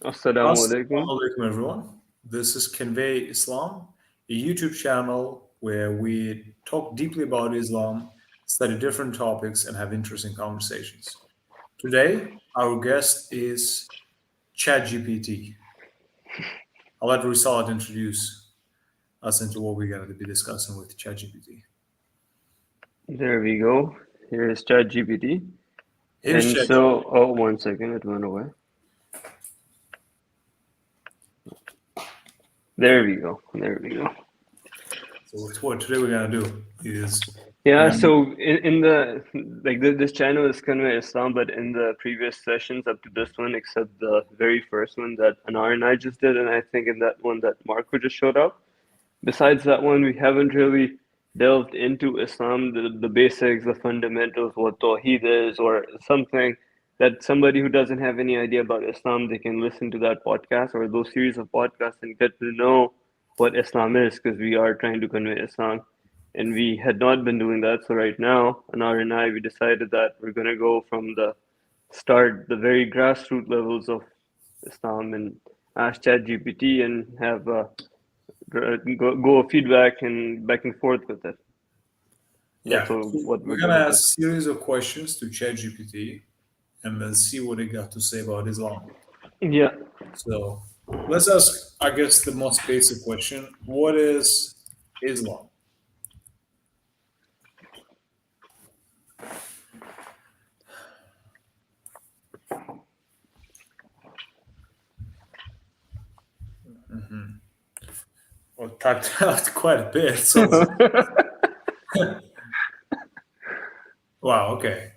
Assalamu alaikum. Assalamu alaikum, everyone. This is Convey Islam, a YouTube channel where we talk deeply about Islam, study different topics, and have interesting conversations. Today, our guest is ChatGPT. I'll let Risalat introduce us into what we're going to be discussing with ChatGPT. There we go. Here is ChatGPT. Here's And ChatGPT. so, oh, 1 second, it went away. There we go. There we go. So, what today we're going to do is we're Yeah, going to. so in the like this channel is Convey Islam, but in the previous sessions up to this one, except the very first one that Anar and I just did, and I think in that one that Marco just showed up. Besides that one, we haven't really delved into Islam, the basics, the fundamentals, what Tawheed is, or something that somebody who doesn't have any idea about Islam, they can listen to that podcast or those series of podcasts and get to know what Islam is, because we are trying to convey Islam. And we had not been doing that. So right now, Anar and I, we decided that we're going to go from the start, the very grassroots levels of Islam, and ask ChatGPT and have go feedback and back and forth with it. Yeah, That's what we're we're going to gonna do. ask series of questions to ChatGPT and then see what it got to say about Islam. Yeah. So let's ask, I guess, the most basic question: what is Islam? Well, typed out quite a bit. So, wow. Okay.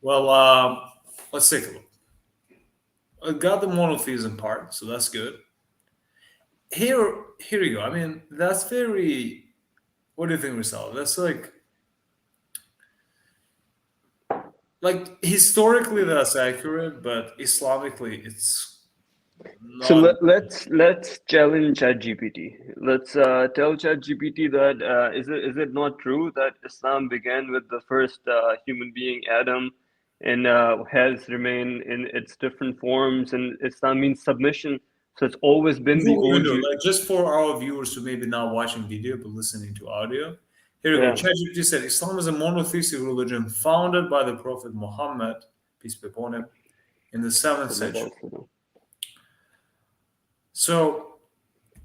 Well, let's take a look. I got the monotheism part, so that's good. Here you go. I mean, that's very. What do you think, Rizal? That's like historically that's accurate, but Islamically it's So not. let's challenge ChatGPT. Let's tell ChatGPT that is it not true that Islam began with the first human being Adam, and has remained in its different forms, and Islam means submission. So it's always been Before the we even do OG. it, like just for our viewers who maybe not watching video but listening to audio, here you go. Yeah. ChatGPT said Islam is a monotheistic religion founded by the Prophet Muhammad, peace be upon him, in the seventh century. So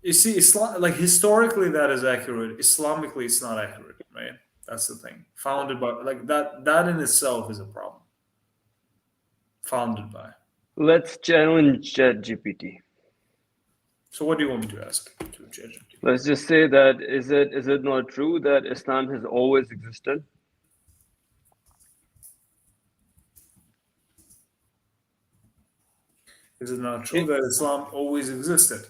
you see, Islam, like historically, that is accurate. Islamically, it's not accurate, right? That's the thing. Founded by, like that in itself is a problem. Founded by. Let's challenge ChatGPT. So what do you want me to ask to ChatGPT? Let's just say that is it not true that Islam has always existed? Is it not true It, that Islam always existed?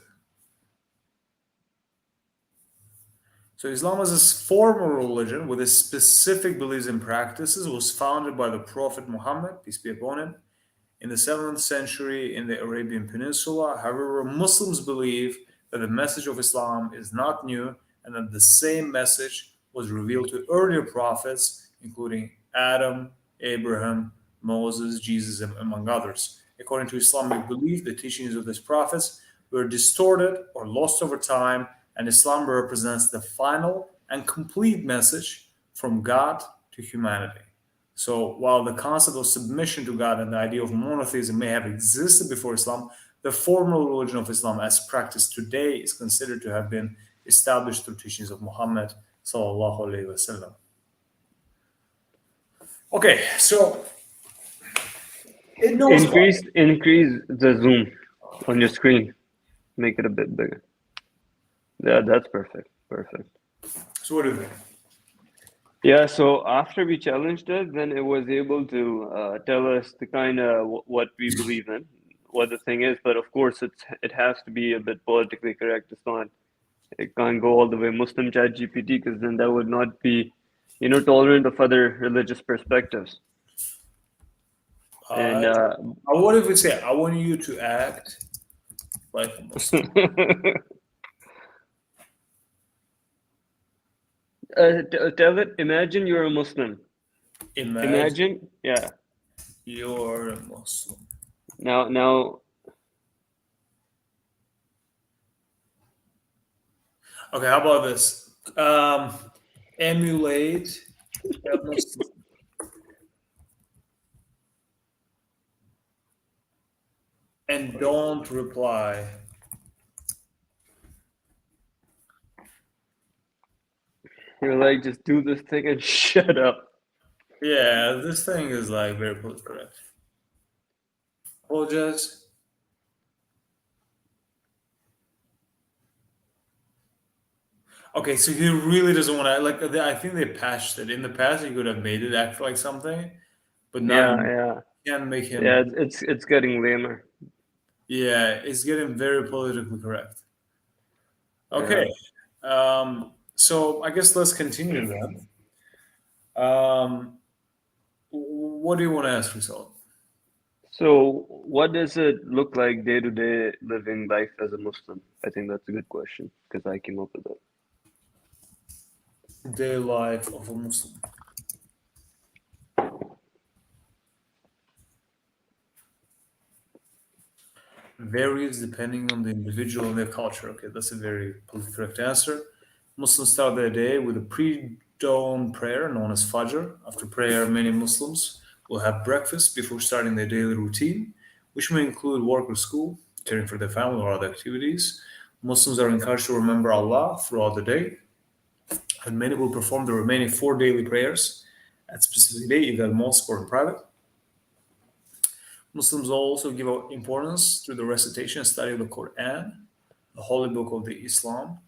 So Islam as a formal religion with its specific beliefs and practices was founded by the Prophet Muhammad, peace be upon him, in the 7th century in the Arabian Peninsula. However, Muslims believe that the message of Islam is not new and that the same message was revealed to earlier prophets, including Adam, Abraham, Moses, Jesus, and among others. According to Islamic belief, the teachings of these prophets were distorted or lost over time, and Islam represents the final and complete message from God to humanity. So while the concept of submission to God and the idea of monotheism may have existed before Islam, the formal religion of Islam as practiced today is considered to have been established through teachings of Muhammad sallallahu alaihi wasallam. Okay, so it knows about it. increase the zoom on your screen. Make it a bit bigger. Yeah, that's perfect. Perfect. So what do you think? Yeah, so after we challenged it, then it was able to tell us the kind of what we believe in, what the thing is. But of course, it has to be a bit politically correct. It can't go all the way Muslim chat GPT, because then that would not be, tolerant of other religious perspectives. Uh, And what if we say, I want you to act like a Muslim? tell it, imagine you're a Muslim. Imagine Imagine, yeah. you're a Muslim. Now, Okay, how about this? Emulate a Muslim and don't reply. You're like, just do this thing and shut up. Yeah, this thing is like very politically correct. Apologize. Okay, so he really doesn't want to like. I think they patched it in the past. He could have made it act like something, but not Yeah, anymore. yeah, Can't make yeah. him. It's getting lamer. Yeah, it's getting very politically correct. Yeah. Okay, so I guess let's continue then. Um, what do you want to ask yourself? So, what does it look like day to day living life as a Muslim? I think that's a good question because I came up with it. Daily life of a Muslim varies depending on the individual and their culture. Okay, that's a very politically correct answer. Muslims start their day with a pre-dawn prayer known as Fajr. After prayer, many Muslims will have breakfast before starting their daily routine, which may include work or school, caring for their family, or other activities. Muslims are encouraged to remember Allah throughout the day, and many will perform the remaining four daily prayers at specific day, either at mosque or in private. Muslims also give importance to the recitation and study of the Quran, the holy book of the Islam.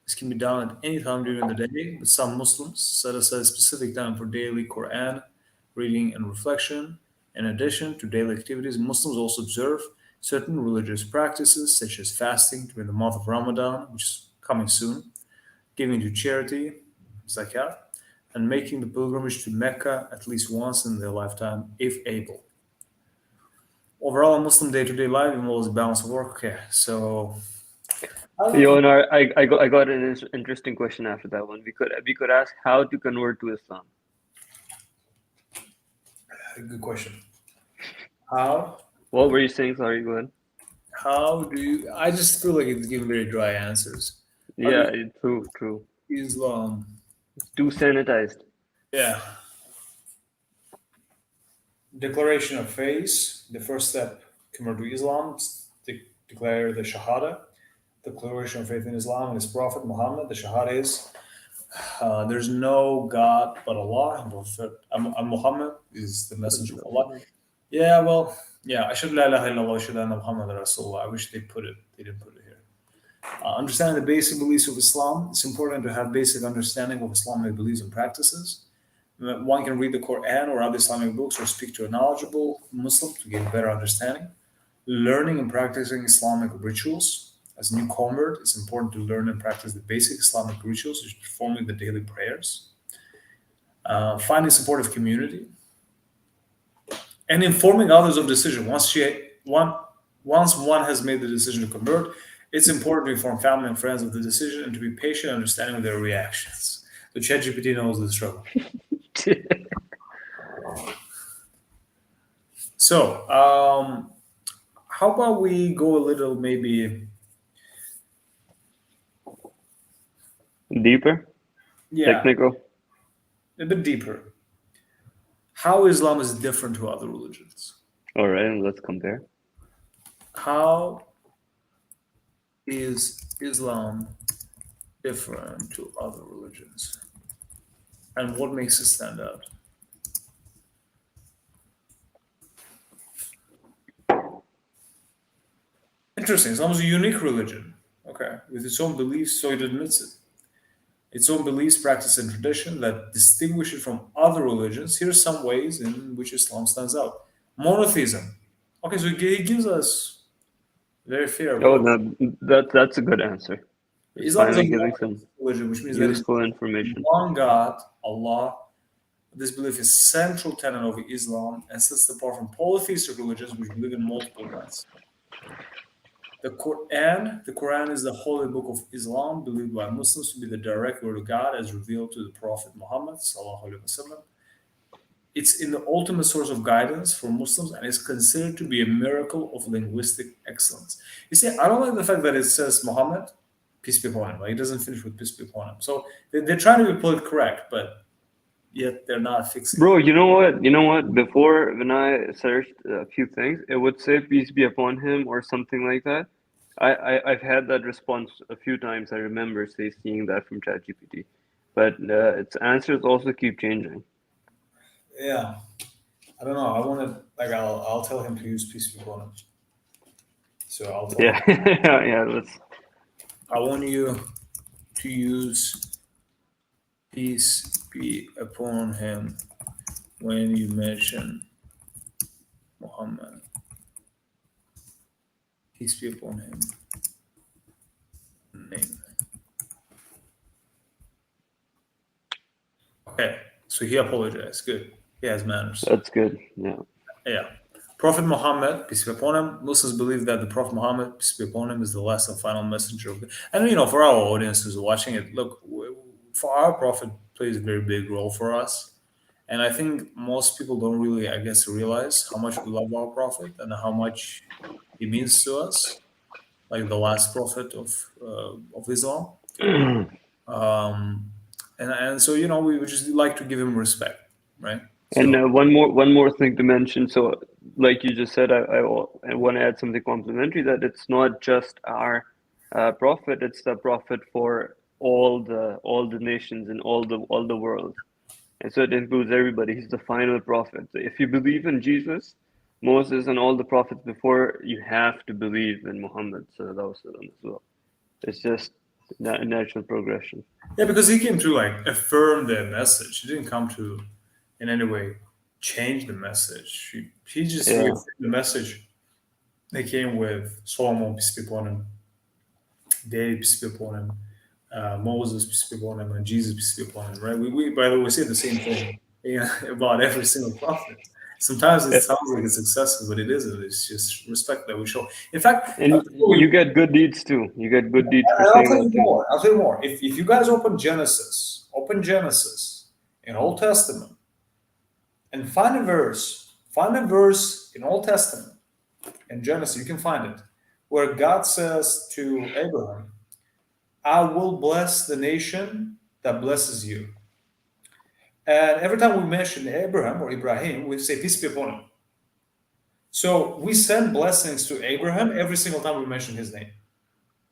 This can be done at any time during the day, but some Muslims set aside specific time for daily Quran reading and reflection. In addition to daily activities, Muslims also observe certain religious practices such as fasting during the month of Ramadan, which is coming soon, giving to charity, zakat, and making the pilgrimage to Mecca at least once in their lifetime if able. Overall, a Muslim day-to-day life involves a balance of work. Okay, so I don't Yo, know. and I got an interesting question after that one. We could ask how to convert to Islam. Good question. How What were you saying? Sorry, go ahead. how do you? I just feel like it's giving very dry answers. How do Yeah, true, true. you Islam? It's too sanitized. Yeah, declaration of faith. The first step convert to Islam. Declare the Shahada. Declaration of faith in Islam and His Prophet Muhammad. The Shahada is there's no God but Allah. And Muhammad is the messenger of Allah. Yeah, well, yeah, I should la ilaha illallah, should anna Muhammad Rasulullah. I wish they didn't put it here. Understanding the basic beliefs of Islam, it's important to have basic understanding of Islamic beliefs and practices. One can read the Quran or other Islamic books or speak to a knowledgeable Muslim to gain a better understanding. Learning and practicing Islamic rituals. As a new convert, it's important to learn and practice the basic Islamic rituals, such as performing the daily prayers. Finding supportive community and informing others of decision. Once one has made the decision to convert, it's important to inform family and friends of the decision and to be patient and understanding of their reactions. So ChatGPT knows the struggle. So how about we go a little maybe Deeper, yeah technical. a bit deeper. How Islam is different to other religions? All right, let's compare. How is Islam different to other religions? And what makes it stand out? Interesting. Islam is a unique religion. Okay. With its own beliefs, so it admits it. Its own beliefs, practice, and tradition that distinguish it from other religions. Here are some ways in which Islam stands out. Monotheism. Okay, so he gives us very fair Oh, approach. that's a good answer. It's Islam is a finally giving some monotheistic religion, which means there is useful information. one God, Allah. This belief is central tenet of Islam and sets it apart from polytheistic religions which believe in multiple gods. The Quran is the holy book of Islam, believed by Muslims to be the direct word of God as revealed to the Prophet Muhammad sallallahu alaihi wasallam. It's in the ultimate source of guidance for Muslims and is considered to be a miracle of linguistic excellence. You see, I don't like the fact that it says Muhammad. peace be upon him. Like it doesn't finish with peace be upon him. So they're trying to be politically correct, but yet they're not fixing Bro, it. you know what? You know what? Before, when I searched a few things, it would say "peace be upon him" or something like that. I've had that response a few times. I remember seeing that from ChatGPT, but its answers also keep changing. Yeah, I don't know. I want to like I'll tell him to use peace be upon him. So I'll tell him Yeah, yeah. Let's. I want you to use peace be upon him when you mention Muhammad. Peace be upon him. Name. Okay, so he apologized. Good. He has manners. That's good. Yeah. Yeah. Prophet Muhammad, peace be upon him. Muslims believe that the Prophet Muhammad, peace be upon him, is the last and final messenger of. And for our audience who's watching it, look, for our Prophet plays a very big role for us. And I think most people don't really, I guess, realize how much we love our Prophet and how much he means to us, like the last Prophet of Islam. Um, and so we would just like to give him respect, right? And So one more thing to mention. So, like you just said, I want to add something complimentary that it's not just our prophet; it's the prophet for all the nations and all the world. And so it includes everybody. He's the final prophet. So if you believe in Jesus, Moses, and all the prophets before, you have to believe in Muhammad sallallahu alaihi wasallam as well. It's just a natural progression. yeah, because he came to like affirm the message. He didn't come to in any way change the message. He just Yeah. reaffirmed the message. They came with Solomon, peace be upon him, David, peace be upon him, Moses, peace be upon him, and Jesus, peace be upon him, right? We by the way, say the same thing about every single prophet. Sometimes it sounds like it's excessive, but it isn't. It's just respect that we show. In fact, And you get good deeds too. You get good deeds for and I'll saying tell you that too. more. I'll tell you more. If you guys open Genesis in Old Testament and find a verse in Old Testament in Genesis, you can find it, where God says to Abraham, I will bless the nation that blesses you. And every time we mention Abraham or Ibrahim, we say peace be upon him. So we send blessings to Abraham every single time we mention his name.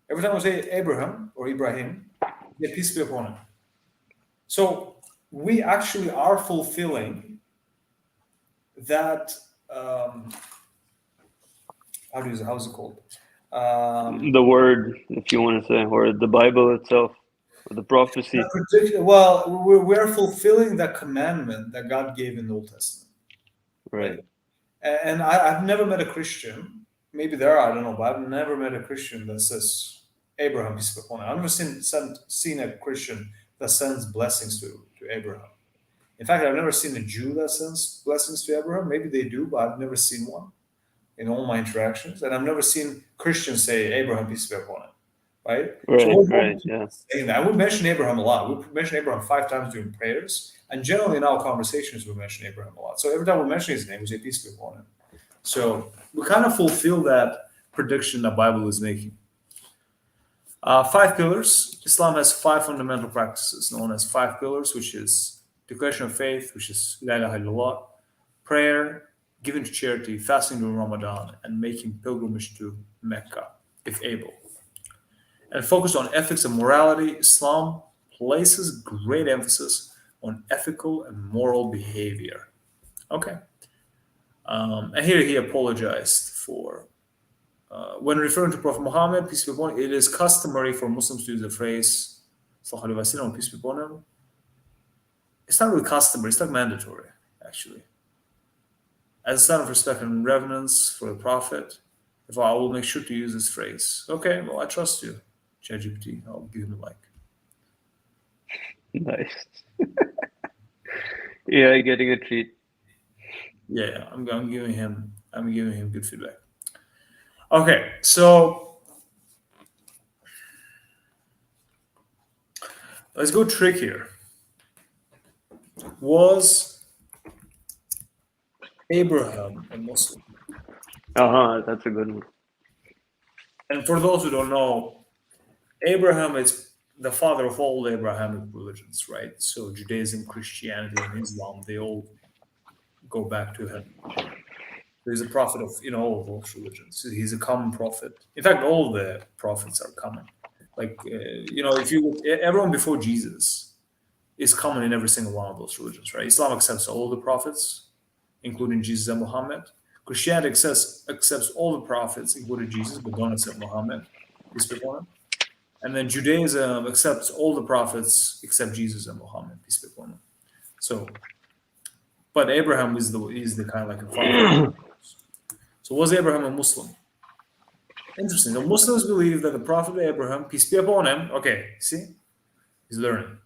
Every time we say Abraham or Ibrahim, may peace be upon him. So we actually are fulfilling that. How's it called? The word, if you want to say, or the Bible itself, or the prophecy. Well, we're fulfilling that commandment that God gave in the Old Testament, right? Right. And I've never met a Christian. Maybe there are, I don't know, but I've never met a Christian that says Abraham peace be upon him. I've never seen a Christian that sends blessings to Abraham. In fact, I've never seen a Jew that sends blessings to Abraham. Maybe they do, but I've never seen one in all my interactions. And I've never seen Christians say Abraham peace be upon him. Right? So Right. we're Right. Yeah. saying that. We mention Abraham a lot. We mention Abraham 5 times during prayers. And generally in our conversations, we mention Abraham a lot. So every time we mention his name, we say peace be upon him. So we kind of fulfill that prediction that Bible is making. 5 pillars. Islam has 5 fundamental practices known as 5 pillars, which is declaration of faith, which is La ilaha illallah, prayer, giving to charity, fasting during Ramadan, and making pilgrimage to Mecca, if able. And focused on ethics and morality, Islam places great emphasis on ethical and moral behavior. Okay. And here he apologized for, when referring to Prophet Muhammad, peace be upon him, it is customary for Muslims to use the phrase, Sallallahu Alaihi Wasallam, peace be upon him. It's not really customary, it's not mandatory, actually. As a sign of respect and reverence for the Prophet, if I will make sure to use this phrase. Okay, well, I trust you, ChatGPT. I'll give him a like. Nice. Yeah, getting a treat. Yeah, I'm giving him good feedback. Okay, so let's go trickier. Was Abraham a Muslim? Uh-huh, that's a good one. And for those who don't know, Abraham is the father of all the Abrahamic religions, right? So Judaism, Christianity, and Islam, they all go back to him. He's a prophet of all of those religions. He's a common prophet. In fact, all the prophets are common. Like if you everyone before Jesus is common in every single one of those religions, right? Islam accepts all the prophets, including Jesus and Muhammad. Christianity accepts all the prophets, including Jesus, but don't accept Muhammad, peace be upon him. And then Judaism accepts all the prophets except Jesus and Muhammad, peace be upon him. So, but Abraham is the kind of like a father. So was Abraham a Muslim? Interesting. The Muslims believe that the Prophet Abraham, peace be upon him, okay, see, he's learning,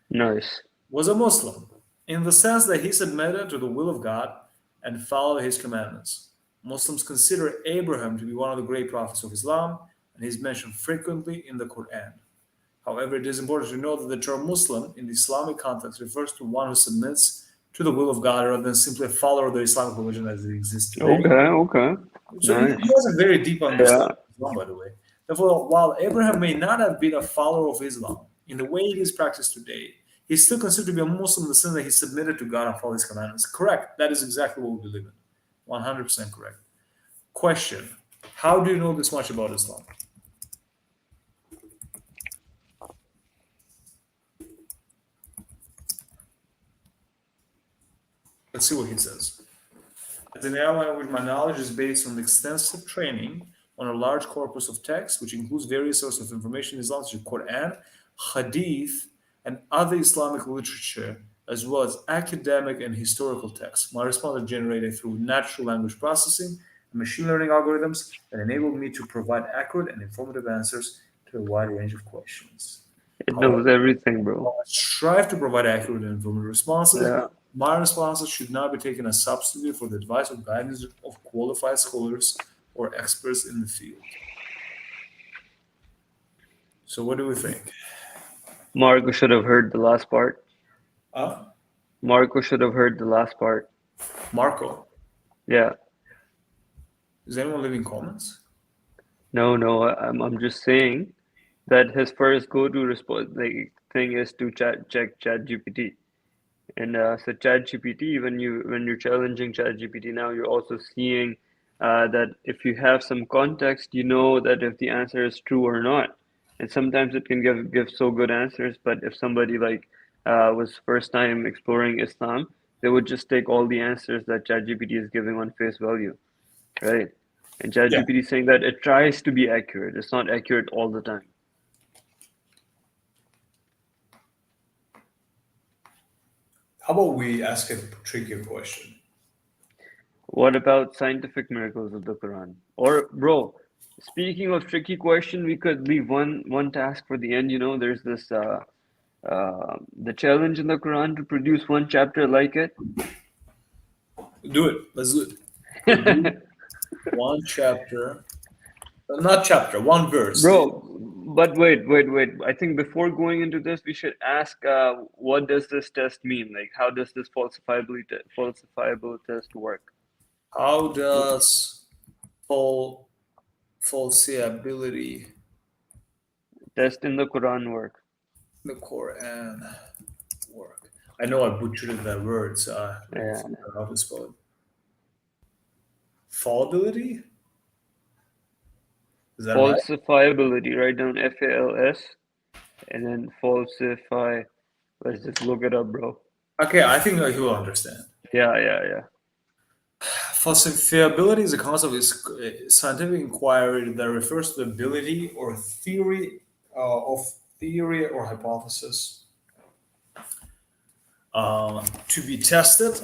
Nice. was a Muslim in the sense that he submitted to the will of God and followed his commandments. Muslims consider Abraham to be one of the great prophets of Islam, and he's mentioned frequently in the Quran. However, it is important to note that the term Muslim in the Islamic context refers to one who submits to the will of God rather than simply a follower of the Islamic religion as it exists today. Okay, okay. So he Nice. has a very deep Yeah. understanding of Islam, by the way. Therefore, while Abraham may not have been a follower of Islam in the way it is practiced today, he's still considered to be a Muslim in the sense that he submitted to God and followed his commandments. Correct. That is exactly what we believe in. 100% correct. Question: how do you know this much about Islam? Let's see what he says. As an air language, my knowledge is based on extensive training on a large corpus of text, which includes various sources of information in Islam, such as Quran, Hadith, and other Islamic literature, as well as academic and historical texts. My response is generated through natural language processing and machine learning algorithms that enable me to provide accurate and informative answers to a wide range of questions. It However, knows everything, bro. I strive to provide accurate and informative responses. Yeah. My responses should not be taken as substitute for the advice or guidance of qualified scholars or experts in the field. So, what do we think? Marco should have heard the last part. Uh, Marco should have heard the last part. Marco, Yeah. is anyone leaving comments? No, I'm just saying that his first go-to response like thing is to check ChatGPT. And so ChatGPT, when you're challenging ChatGPT now, you're also seeing that if you have some context, you know that if the answer is true or not. And sometimes it can give so good answers, but if somebody like was first time exploring Islam, they would just take all the answers that ChatGPT is giving on face value, right? And Yeah. ChatGPT is saying that it tries to be accurate. It's not accurate all the time. How about we ask a trickier question? What about scientific miracles of the Quran? Or, bro, speaking of tricky question, we could leave one task for the end. You know, there's this the challenge in the Quran to produce one chapter like it. Do it. Let's do it. Produce one chapter, not chapter, one verse. Bro, but wait. I think before going into this, we should ask, what does this test mean? Like, how does this falsifiable test work? How does falsifiability Test in the Quran work. the Quran work? I know I butchered that word, so let me Yeah. figure out how to spell it. Fallibility? Is that right? Falsifiability. Write down FALS and then falsify. Let's just look it up, bro. Okay, I think he will understand. Yeah. Falsifiability is a concept of scientific inquiry that refers to the ability or theory or hypothesis to be tested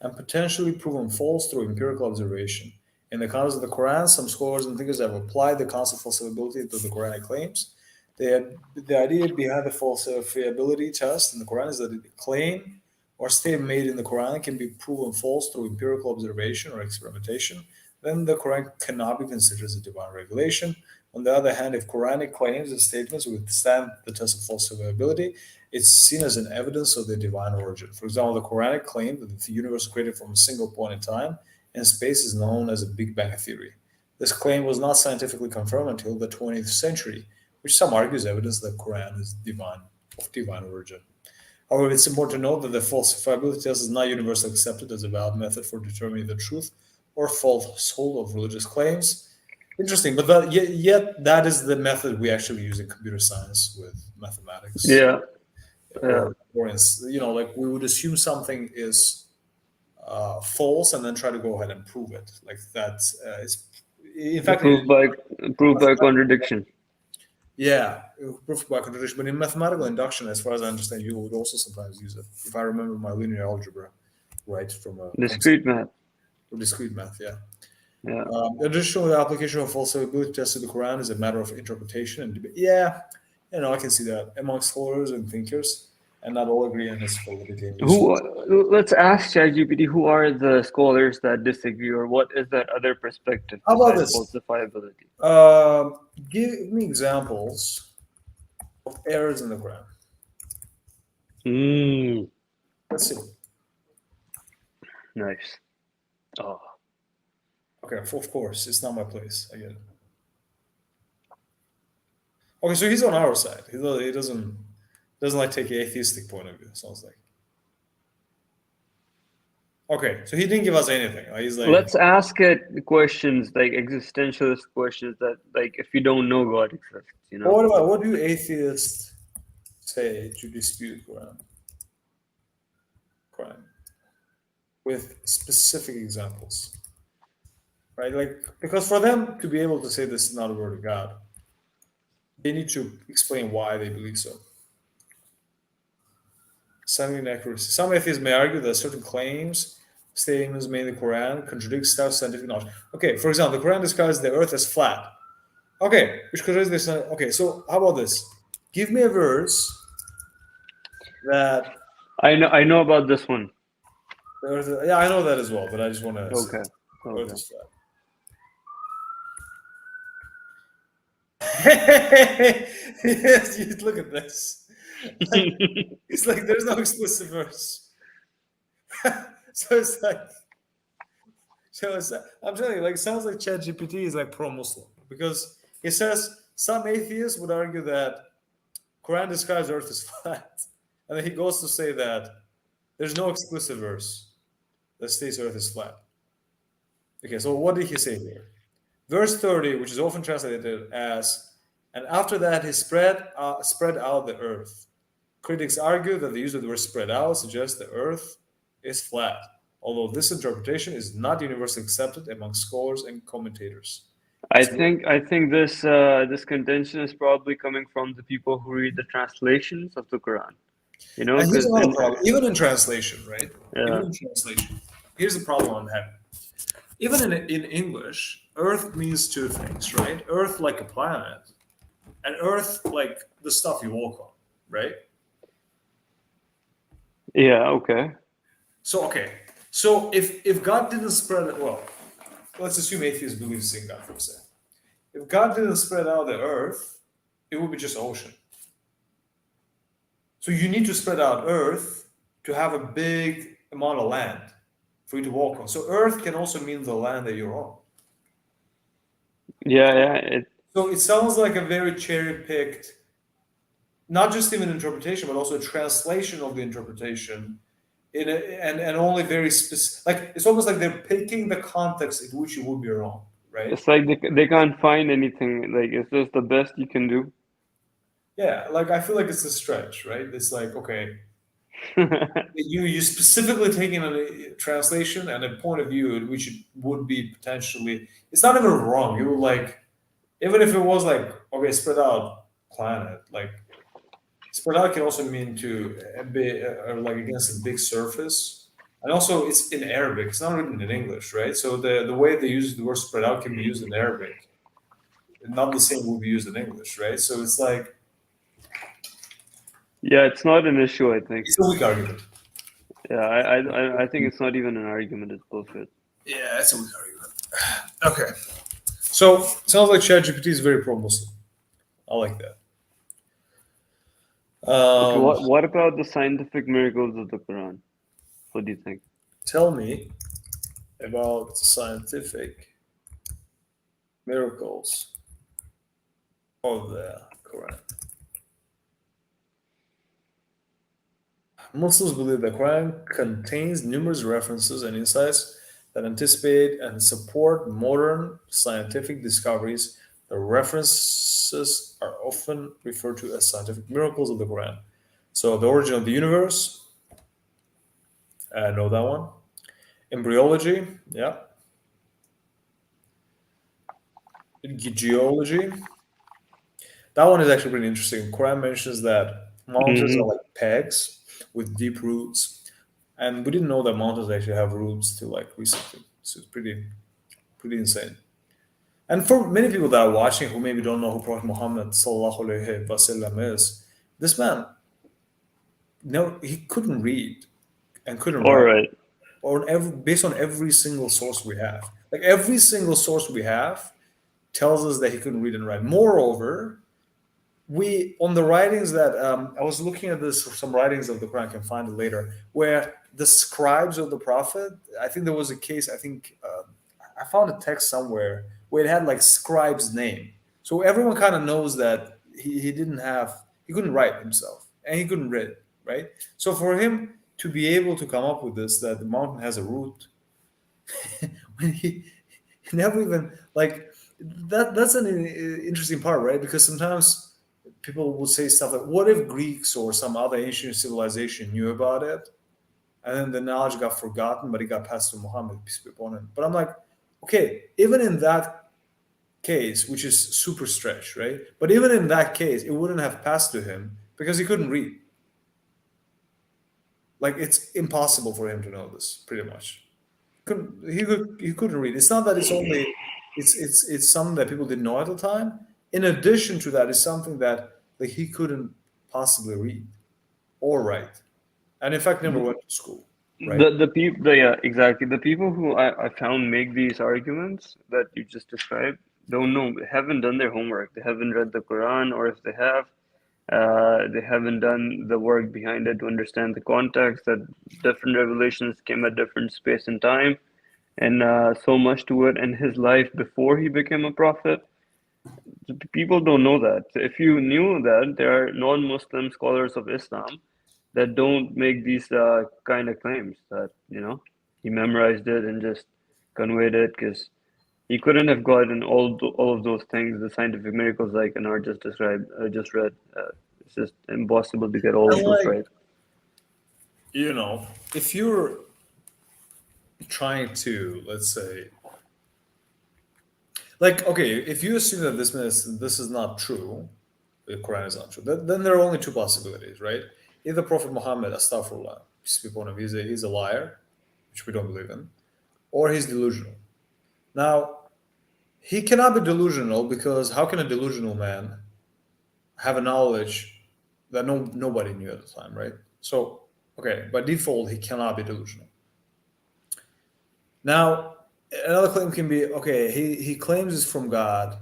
and potentially proven false through empirical observation. In the context of the Quran, some scholars and thinkers have applied the concept of falsifiability to the Quranic claims. The idea behind the falsifiability test in the Quran is that a claim or statement made in the Quran can be proven false through empirical observation or experimentation. Then the Quran cannot be considered as a divine revelation. On the other hand, if Quranic claims and statements withstand the test of falsifiability, it's seen as an evidence of the divine origin. For example, the Quranic claim that the universe was created from a single point in time and space is known as a Big Bang theory. This claim was not scientifically confirmed until the 20th century, which some argue is evidence that the Quran is of divine origin. However, it's important to note that the falsifiability test is not universally accepted as a valid method for determining the truth or falsehood of religious claims. Interesting, but yet that is the method we actually use in computer science with mathematics, Yeah. Yeah. or like we would assume something is false and then try to go ahead and prove it. Like that is, in fact, Proof by contradiction. yeah, proof by contradiction. But in mathematical induction, as far as I understand, you would also sometimes use it. If I remember my linear algebra, right, from a Discrete math. discrete math, yeah. Yeah. Additionally, the application of falsifiability tests to the Quran is a matter of interpretation and debate. Yeah, I can see that among scholars and thinkers, and not all agree on its validity and usefulness. Let's ask ChatGPT who are the scholars that disagree, or what is that other perspective How about besides this? falsifiability? Give me examples of errors in the Quran. Let's see. Nice. Oh. Okay, of course, it's not my place. I get it. Okay, so he's on our side. He doesn't like take an atheistic point of view. Sounds like. Okay, so he didn't give us anything. He's like, Let's ask it questions like existentialist questions that, like, if you don't know God exists, you know. What do atheists say to dispute Quran? With specific examples, right? Like, because for them to be able to say this is not a word of God, they need to explain why they believe so. Some inaccuracy. Some atheists may argue that certain claims, statements made in the Quran contradict scientific knowledge. Okay, for example, the Quran describes the earth as flat. Okay, which contradicts this. Okay, so how about this? Give me a verse that I know about this one. The earth is, yeah, I know that as well, but I just want to Okay. Earth is flat. Yes, you look at this. It's like there's no explicit verse. so it's like, I'm telling you, like, it sounds like ChatGPT is like pro-Muslim because it says some atheists would argue that Quran describes Earth as flat, and then he goes to say that there's no explicit verse that states Earth is flat. Okay, so what did he say here? Verse 30, which is often translated as, and after that he spread out the earth. Critics argue that the use of the word spread out suggests the earth is flat, although this interpretation is not universally accepted among scholars and commentators. I think this contention is probably coming from the people who read the translations of the Quran. You know, and here's because another problem. Even in translation, right? Yeah. Even in translation, here's the problem I'm having. Even in English, Earth means two things, right? Earth like a planet, and Earth like the stuff you walk on, right? Yeah. Okay. So if God didn't spread it, well, let's assume atheists believe in God for a second. If God didn't spread out the Earth, it would be just ocean. So you need to spread out Earth to have a big amount of land for you to walk on. So Earth can also mean the land that you're on. Yeah. So it sounds like a very cherry-picked, not just even interpretation, but also a translation of the interpretation, and only very specific. Like, it's almost like they're picking the context in which you would be wrong, right? It's like they can't find anything. Like, it's just the best you can do. Yeah, like I feel like it's a stretch, right? It's like, okay, you specifically taking a translation and a point of view in which it would be potentially, it's not even wrong. You would like, even if it was like, okay, spread out planet, like spread out can also mean to be like against a big surface, and also it's in Arabic. It's not written in English, right? So the way they use the word spread out can be used in Arabic, not the same would be used in English, right? So it's like, yeah, it's not an issue. I think it's a weak argument. Yeah, I think it's not even an argument. It's bullshit. Yeah, it's a weak argument. Okay, so sounds like ChatGPT is very pro-Muslim. I like that. Okay, what about the scientific miracles of the Quran? What do you think? Tell me about scientific Miracles of the Quran. Muslims believe the Quran contains numerous references and insights that anticipate and support modern scientific discoveries. The references are often referred to as scientific miracles of the Quran. So, the origin of the universe, I know that one. Embryology, yeah. Geology, that one is actually pretty interesting. Quran mentions that mountains are Hmm. like pegs with deep roots, and we didn't know that mountains actually have roots till like recently. So it's pretty insane. And for many people that are watching who maybe don't know who Prophet Muhammad sallallahu alaihi wasallam is, this man, no, he couldn't read and couldn't All write, right. or based on every single source we have. Like every single source we have tells us that he couldn't read and write. Moreover, we on the writings that I was looking at this some writings of the Quran, I can find it later, where the scribes of the Prophet, I think there was a case, I think I found a text somewhere where it had like scribe's name, so everyone kind of knows that he couldn't write himself and he couldn't read, right? So for him to be able to come up with this, that the mountain has a root, when he never even like that's an interesting part, right? Because sometimes people will say stuff like, what if Greeks or some other ancient civilization knew about it and then the knowledge got forgotten, but it got passed to Muhammad, peace be upon him? But I'm like, okay, even in that case, which is super stretched, right? But even in that case, it wouldn't have passed to him because he couldn't read. Like it's impossible for him to know this, pretty much. He couldn't read. It's not that it's only it's something that people didn't know at the time. In addition to that, it's something that like he couldn't possibly read or write, and in fact never went to school. Right? The people, yeah, exactly. The people who I found make these arguments that you just described don't know, haven't done their homework. They haven't read the Quran, or if they have, they haven't done the work behind it to understand the context, that different revelations came at different space and time, and so much to it in his life before he became a prophet. People don't know that. So if you knew that, there are non-Muslim scholars of Islam that don't make these kind of claims that, he memorized it and just conveyed it, because he couldn't have gotten all of those things, the scientific miracles like Anar just described, just read. It's just impossible to get all And of those like right. if you're trying to, let's say, like okay, if you assume that this is not true, the Quran is not true, then there are only two possibilities, right? Either Prophet Muhammad, astaghfirullah, peace be upon him, he's a liar, which we don't believe in, or he's delusional. Now, he cannot be delusional because how can a delusional man have a knowledge that nobody knew at the time, right? So, okay, by default, he cannot be delusional. Now, another claim can be okay, he claims it's from God,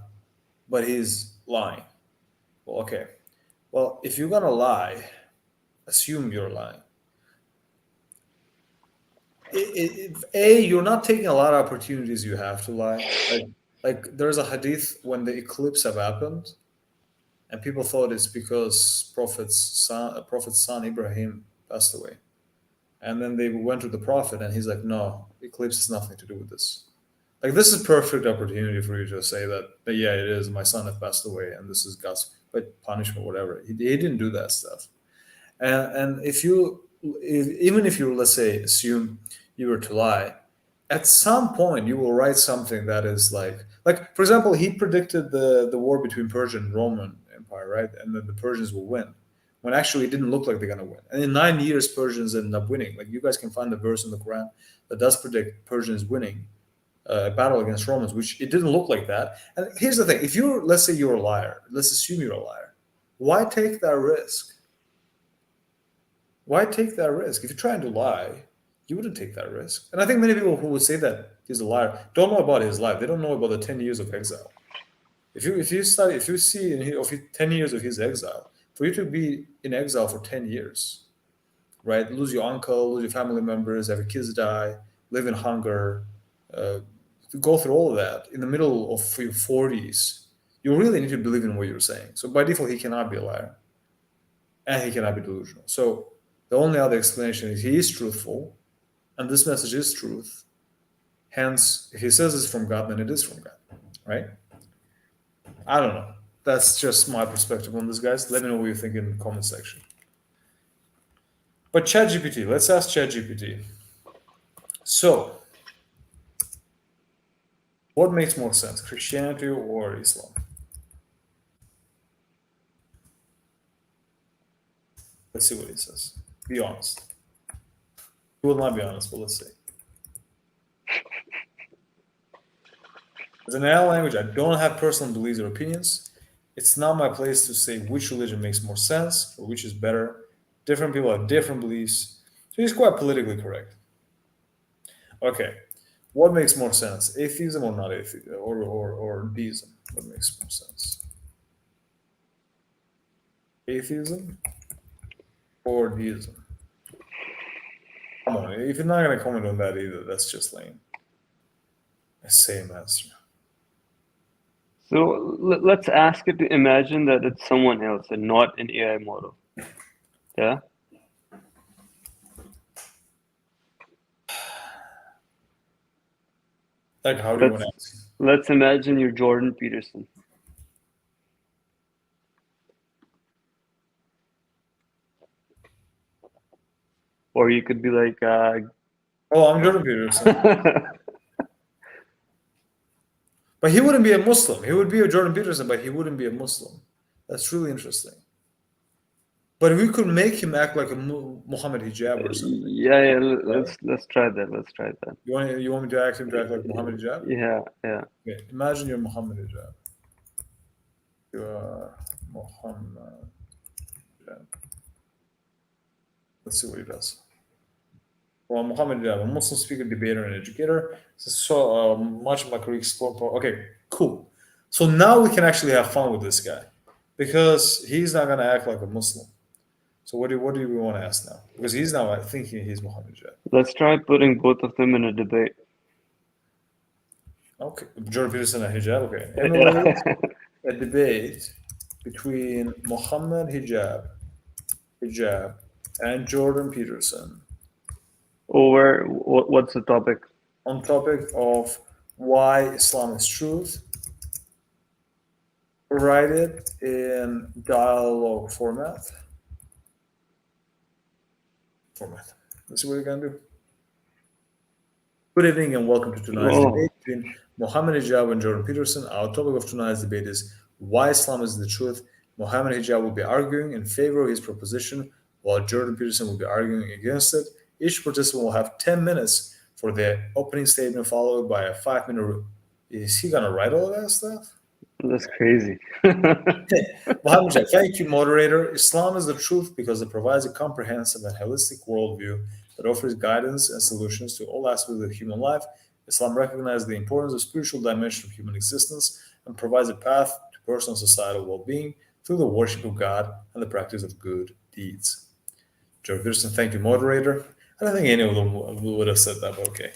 but he's lying. Well, okay. Well, if you're gonna lie, assume you're lying. You're not taking a lot of opportunities you have to lie. Like there's a hadith when the eclipse have happened, and people thought it's because Prophet's son Ibrahim passed away, and then they went to the Prophet, and he's like, "No, eclipse has nothing to do with this." Like this is perfect opportunity for you to say that yeah, it is. My son has passed away, and this is God's but punishment, whatever. He didn't do that stuff. And even if you, let's say, assume you were to lie, at some point you will write something that is like for example, he predicted the war between Persian and Roman Empire, right? And then the Persians will win, when actually it didn't look like they're gonna win. And in 9 years, Persians ended up winning. Like you guys can find the verse in the Quran that does predict Persians winning a battle against Romans, which it didn't look like that. And here's the thing: if you're, let's say, you're a liar, let's assume you're a liar, why take that risk? Why take that risk? If you're trying to lie, you wouldn't take that risk. And I think many people who would say that he's a liar don't know about his life. They don't know about the 10 years of exile. If you see of 10 years of his exile, for you to be in exile for 10 years, right? Lose your uncle, lose your family members, have your kids die, live in hunger, uh, go through all of that in the middle of your 40s, you really need to believe in what you're saying. So by default, he cannot be a liar and he cannot be delusional. So the only other explanation is he is truthful and this message is truth. Hence, if he says it's from God, then it is from God, right? I don't know. That's just my perspective on this, guys. Let me know what you think in the comment section. But ChatGPT, let's ask ChatGPT. So, what makes more sense, Christianity or Islam? Let's see what he says. Be honest. He will not be honest, but let's see. As an AI language, I don't have personal beliefs or opinions. It's not my place to say which religion makes more sense or which is better. Different people have different beliefs. So he's quite politically correct. Okay. What makes more sense? Atheism or not atheism? Or deism? What makes more sense? Atheism or deism? Come on, if you're not going to comment on that either, that's just lame. Same answer. So let's ask it to imagine that it's someone else and not an AI model. Yeah? Like, how do you want to ask? Let's imagine you're Jordan Peterson. Or you could be like, Oh, I'm Jordan Peterson. But he wouldn't be a Muslim. He would be a Jordan Peterson, but he wouldn't be a Muslim. That's really interesting. But we could make him act like a Muhammad hijab or something. yeah, let's try that. Let's try that. You want me to act him to act like Muhammad hijab? Yeah. Okay, imagine you're Muhammad hijab. You are Muhammad hijab. Let's see what he does. Well, Muhammad hijab, a Muslim speaker, debater, and educator. So much of my career explored. Okay, cool. So now we can actually have fun with this guy because he's not going to act like a Muslim. So what do we want to ask now? Because he's now thinking he's Muhammad hijab. Let's try putting both of them in a debate. Okay, Jordan Peterson and hijab. Okay, emulate a debate between Muhammad hijab, and Jordan Peterson. Over what's the topic? On topic of why Islam is truth. Write it in dialogue format. Let's see what we're gonna do. Good evening and welcome to tonight's debate between Muhammad hijab and Jordan Peterson. Our topic of tonight's debate is why Islam is the truth. Muhammad hijab will be arguing in favor of his proposition, while Jordan Peterson will be arguing against it. Each participant will have 10 minutes for their opening statement, followed by a 5-minute. Is he gonna write all of that stuff? That's crazy. Muhammad hijab, thank you, moderator. Islam is the truth because it provides a comprehensive and holistic worldview that offers guidance and solutions to all aspects of human life. Islam recognizes the importance of spiritual dimension of human existence and provides a path to personal and societal well-being through the worship of God and the practice of good deeds. Joe Peterson, thank you, moderator. I don't think any of them would have said that, but okay.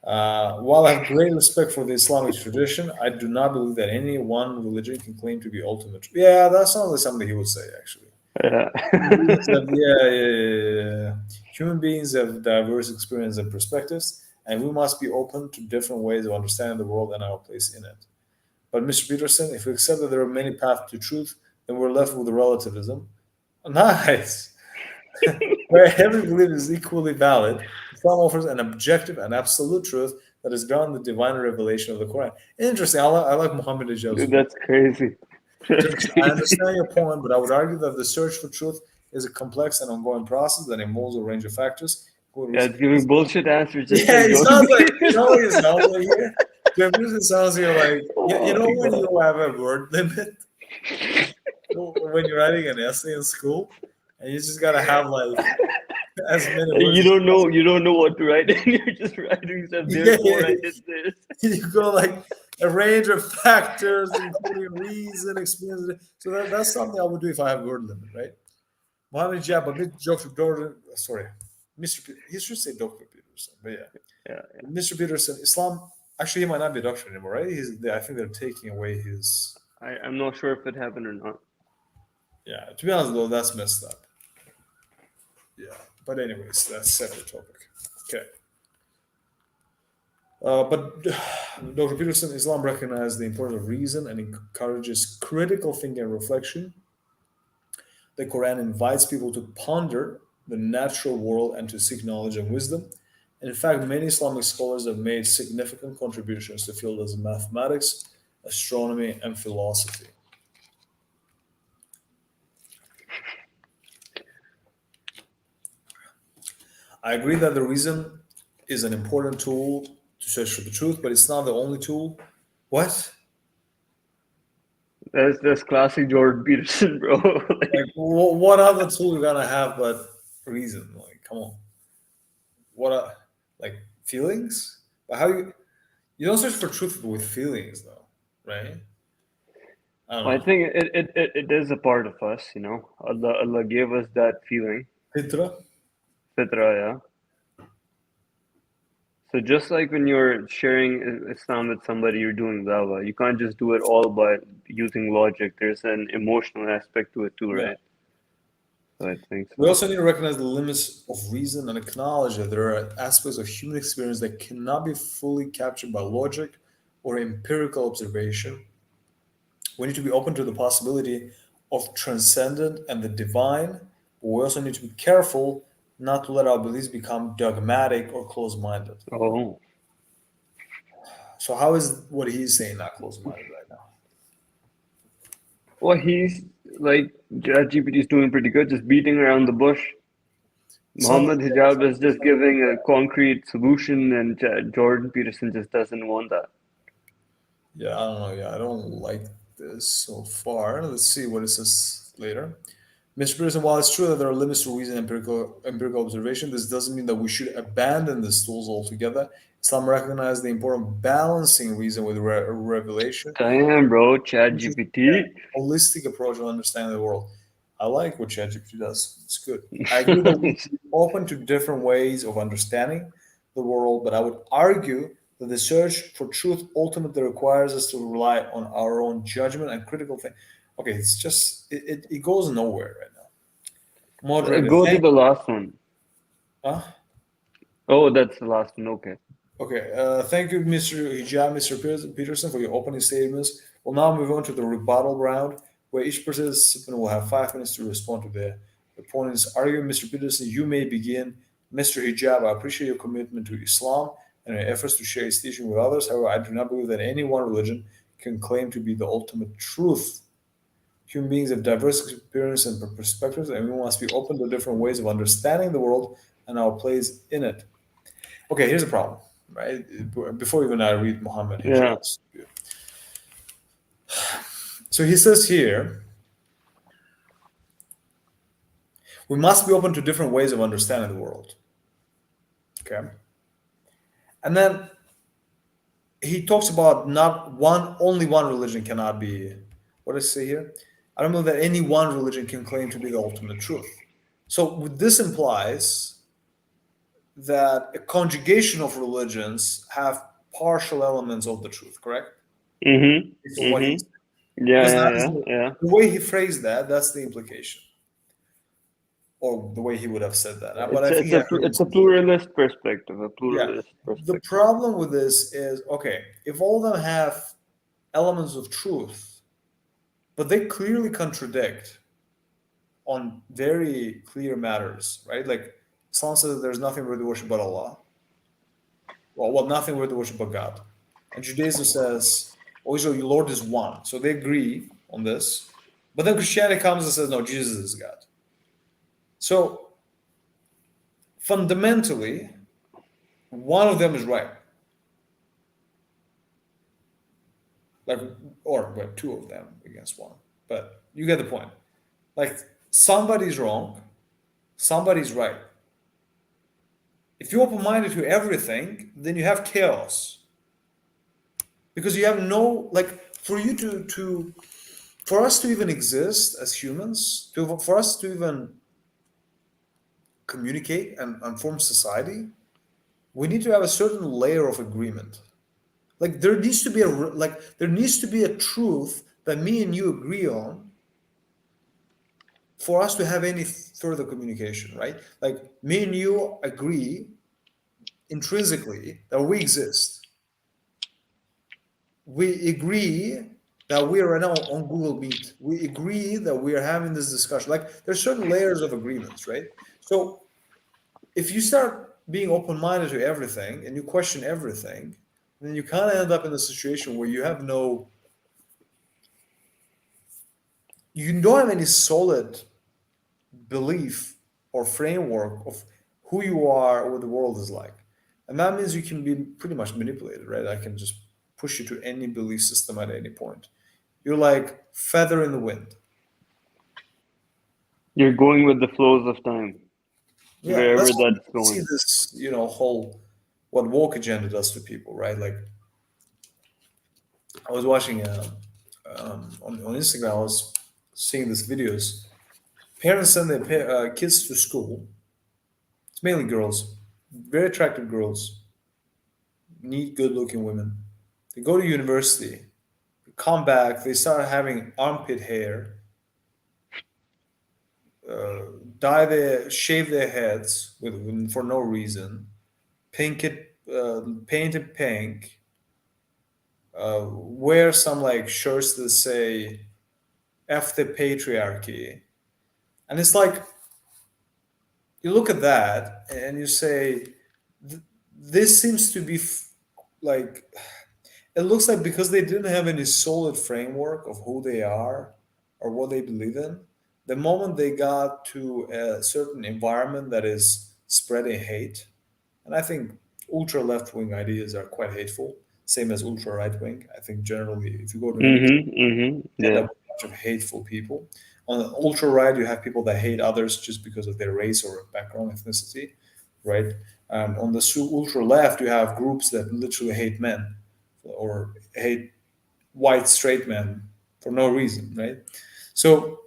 While I have great respect for the Islamic tradition, I do not believe that any one religion can claim to be ultimate. Yeah, that's not something he would say, actually. Yeah. Yeah. Human beings have diverse experiences and perspectives, and we must be open to different ways of understanding the world and our place in it. But Mr. Peterson, if we accept that there are many paths to truth, then we're left with relativism. Nice. Where every belief is equally valid, Islam offers an objective and absolute truth that is grounded in the divine revelation of the Quran. Interesting. I like Muhammad hijab's. That's crazy. I understand your point, but I would argue that the search for truth is a complex and ongoing process that involves a range of factors. Yeah, it's giving bullshit answers. Yeah, it sounds like it sounds like here. It sounds here like you know when you have a word limit when you're writing an essay in school, and you just gotta have like as many words. You don't know what to write, and you're just writing stuff. Therefore, I did this. You go like a range of factors, including reason, experience. So that's something I would do if I have word limit, right? Mohammed Jab, a bit Dr. Jordan, sorry, Mr. He should say Dr. Peterson, but yeah. Mr. Peterson, Islam Actually, he might not be a doctor anymore, right? I think they're taking away his. I'm not sure if it happened or not. Yeah, to be honest though, that's messed up. Yeah, but anyways, that's a separate topic. Okay. But Dr. Peterson, Islam recognizes the importance of reason and encourages critical thinking and reflection. The Quran invites people to ponder the natural world and to seek knowledge and wisdom. And in fact, many Islamic scholars have made significant contributions to fields of mathematics, astronomy, and philosophy. I agree that the reason is an important tool to search for the truth, but it's not the only tool. What? That's classic Jordan Peterson, bro. Like, Like, what other tool you gonna have but reason? Like, come on. What are like feelings? But how you don't search for truth with feelings though, right? I don't I know. think it is a part of us, you know. Allah gave us that feeling, Fitra? fitra, yeah. So just like when you're sharing Islam with somebody, you're doing dawah. You can't just do it all by using logic. There's an emotional aspect to it too, Yeah. right? So I think We so. also need to recognize the limits of reason and acknowledge that there are aspects of human experience that cannot be fully captured by logic or empirical observation. We need to be open to the possibility of transcendent and the divine, but we also need to be careful not to let our beliefs become dogmatic or closed minded. Oh, So, how is what he's saying not closed minded right now? well, he's like ChatGPT is doing pretty good, just beating around the bush. Some Muhammad Hijab is just giving a concrete solution, and Jordan Peterson just doesn't want that. Yeah, I don't know. Yeah, I don't like this so far. Let's see what it says later. Mr. Pearson, while it's true that there are limits to reason and empirical observation, this doesn't mean that we should abandon these tools altogether. Islam recognizes the important balancing reason with revelation, Damn, bro, which is a ChatGPT. holistic approach of understanding the world. I like what ChatGPT does. It's good. I agree that we should be open to different ways of understanding the world, but I would argue that the search for truth ultimately requires us to rely on our own judgment and critical thing. Okay, it's just it goes nowhere right now. Moderator, Go to thank the last one. huh? Oh, that's the last one. Okay. Okay, thank you, Mr. Hijab, Mr. Peterson, for your opening statements. We'll now move on to the rebuttal round, where each participant will have 5 minutes to respond to their opponent's argument. Mr. Peterson, you may begin. Mr. Hijab, I appreciate your commitment to Islam and your efforts to share its teaching with others. However, I do not believe that any one religion can claim to be the ultimate truth. Human beings have diverse experiences and perspectives, and we must be open to different ways of understanding the world and our place in it. Okay, here's the problem, right? Before even I read Muhammad Yeah. Hijaz. So he says here, we must be open to different ways of understanding the world. Okay. And then he talks about not one, only one religion cannot be, what does he say here? I don't know that any one religion can claim to be the ultimate truth. So this implies that a conjugation of religions have partial elements of the truth, correct? Mm-hmm. From what he's Mm-hmm. Yeah, because yeah, that is yeah, yeah. the way he phrased that. That's the implication, or the way he would have said that. But I think I heard him It's a say, pluralist perspective, a yeah. pluralist The perspective. problem with this is okay if all of them have elements of truth, but they clearly contradict on very clear matters, right? Like Islam says that there's nothing worthy of worship but Allah. Well, nothing worthy of worship but God. And Judaism says, oh, Israel, your Lord is one. So they agree on this. But then Christianity comes and says, no, Jesus is God. So fundamentally, one of them is right. Like, or well, two of them against one. But you get the point. Like, somebody's wrong, somebody's right. If you're open minded to everything, then you have chaos. Because you have no, like, for you for us to even exist as humans, for us to even communicate and form society, we need to have a certain layer of agreement. Like there needs to be there needs to be a truth that me and you agree on for us to have any further communication, right? Like me and you agree intrinsically that we exist. We agree that we are now on Google Meet. We agree that we are having this discussion. Like there's certain layers of agreements, right? So if you start being open-minded to everything and you question everything, then you kind of end up in a situation where you don't have any solid belief or framework of who you are or what the world is like. And that means you can be pretty much manipulated, right? I can just push you to any belief system at any point. You're like feather in the wind. You're going with the flows of time, Yeah, wherever that's why that's you see going. this, whole what woke agenda does to people, right? Like I was watching on Instagram, I was seeing these videos. Parents send their kids to school. It's mainly girls, very attractive girls, neat, good-looking women. They go to university, they come back, they start having armpit hair, uh, shave their heads for no reason, paint it pink, wear some like shirts that say "F the patriarchy," and it's like you look at that and you say, this seems to be like it looks like because they didn't have any solid framework of who they are or what they believe in, the moment they got to a certain environment that is spreading hate, and I think ultra left wing ideas are quite hateful, same as ultra right wing. I think generally, if you go to any end Yeah. up with a bunch of hateful people. On the ultra right, you have people that hate others just because of their race or background, ethnicity, right? And on the ultra left, you have groups that literally hate men or hate white straight men for no reason, right? So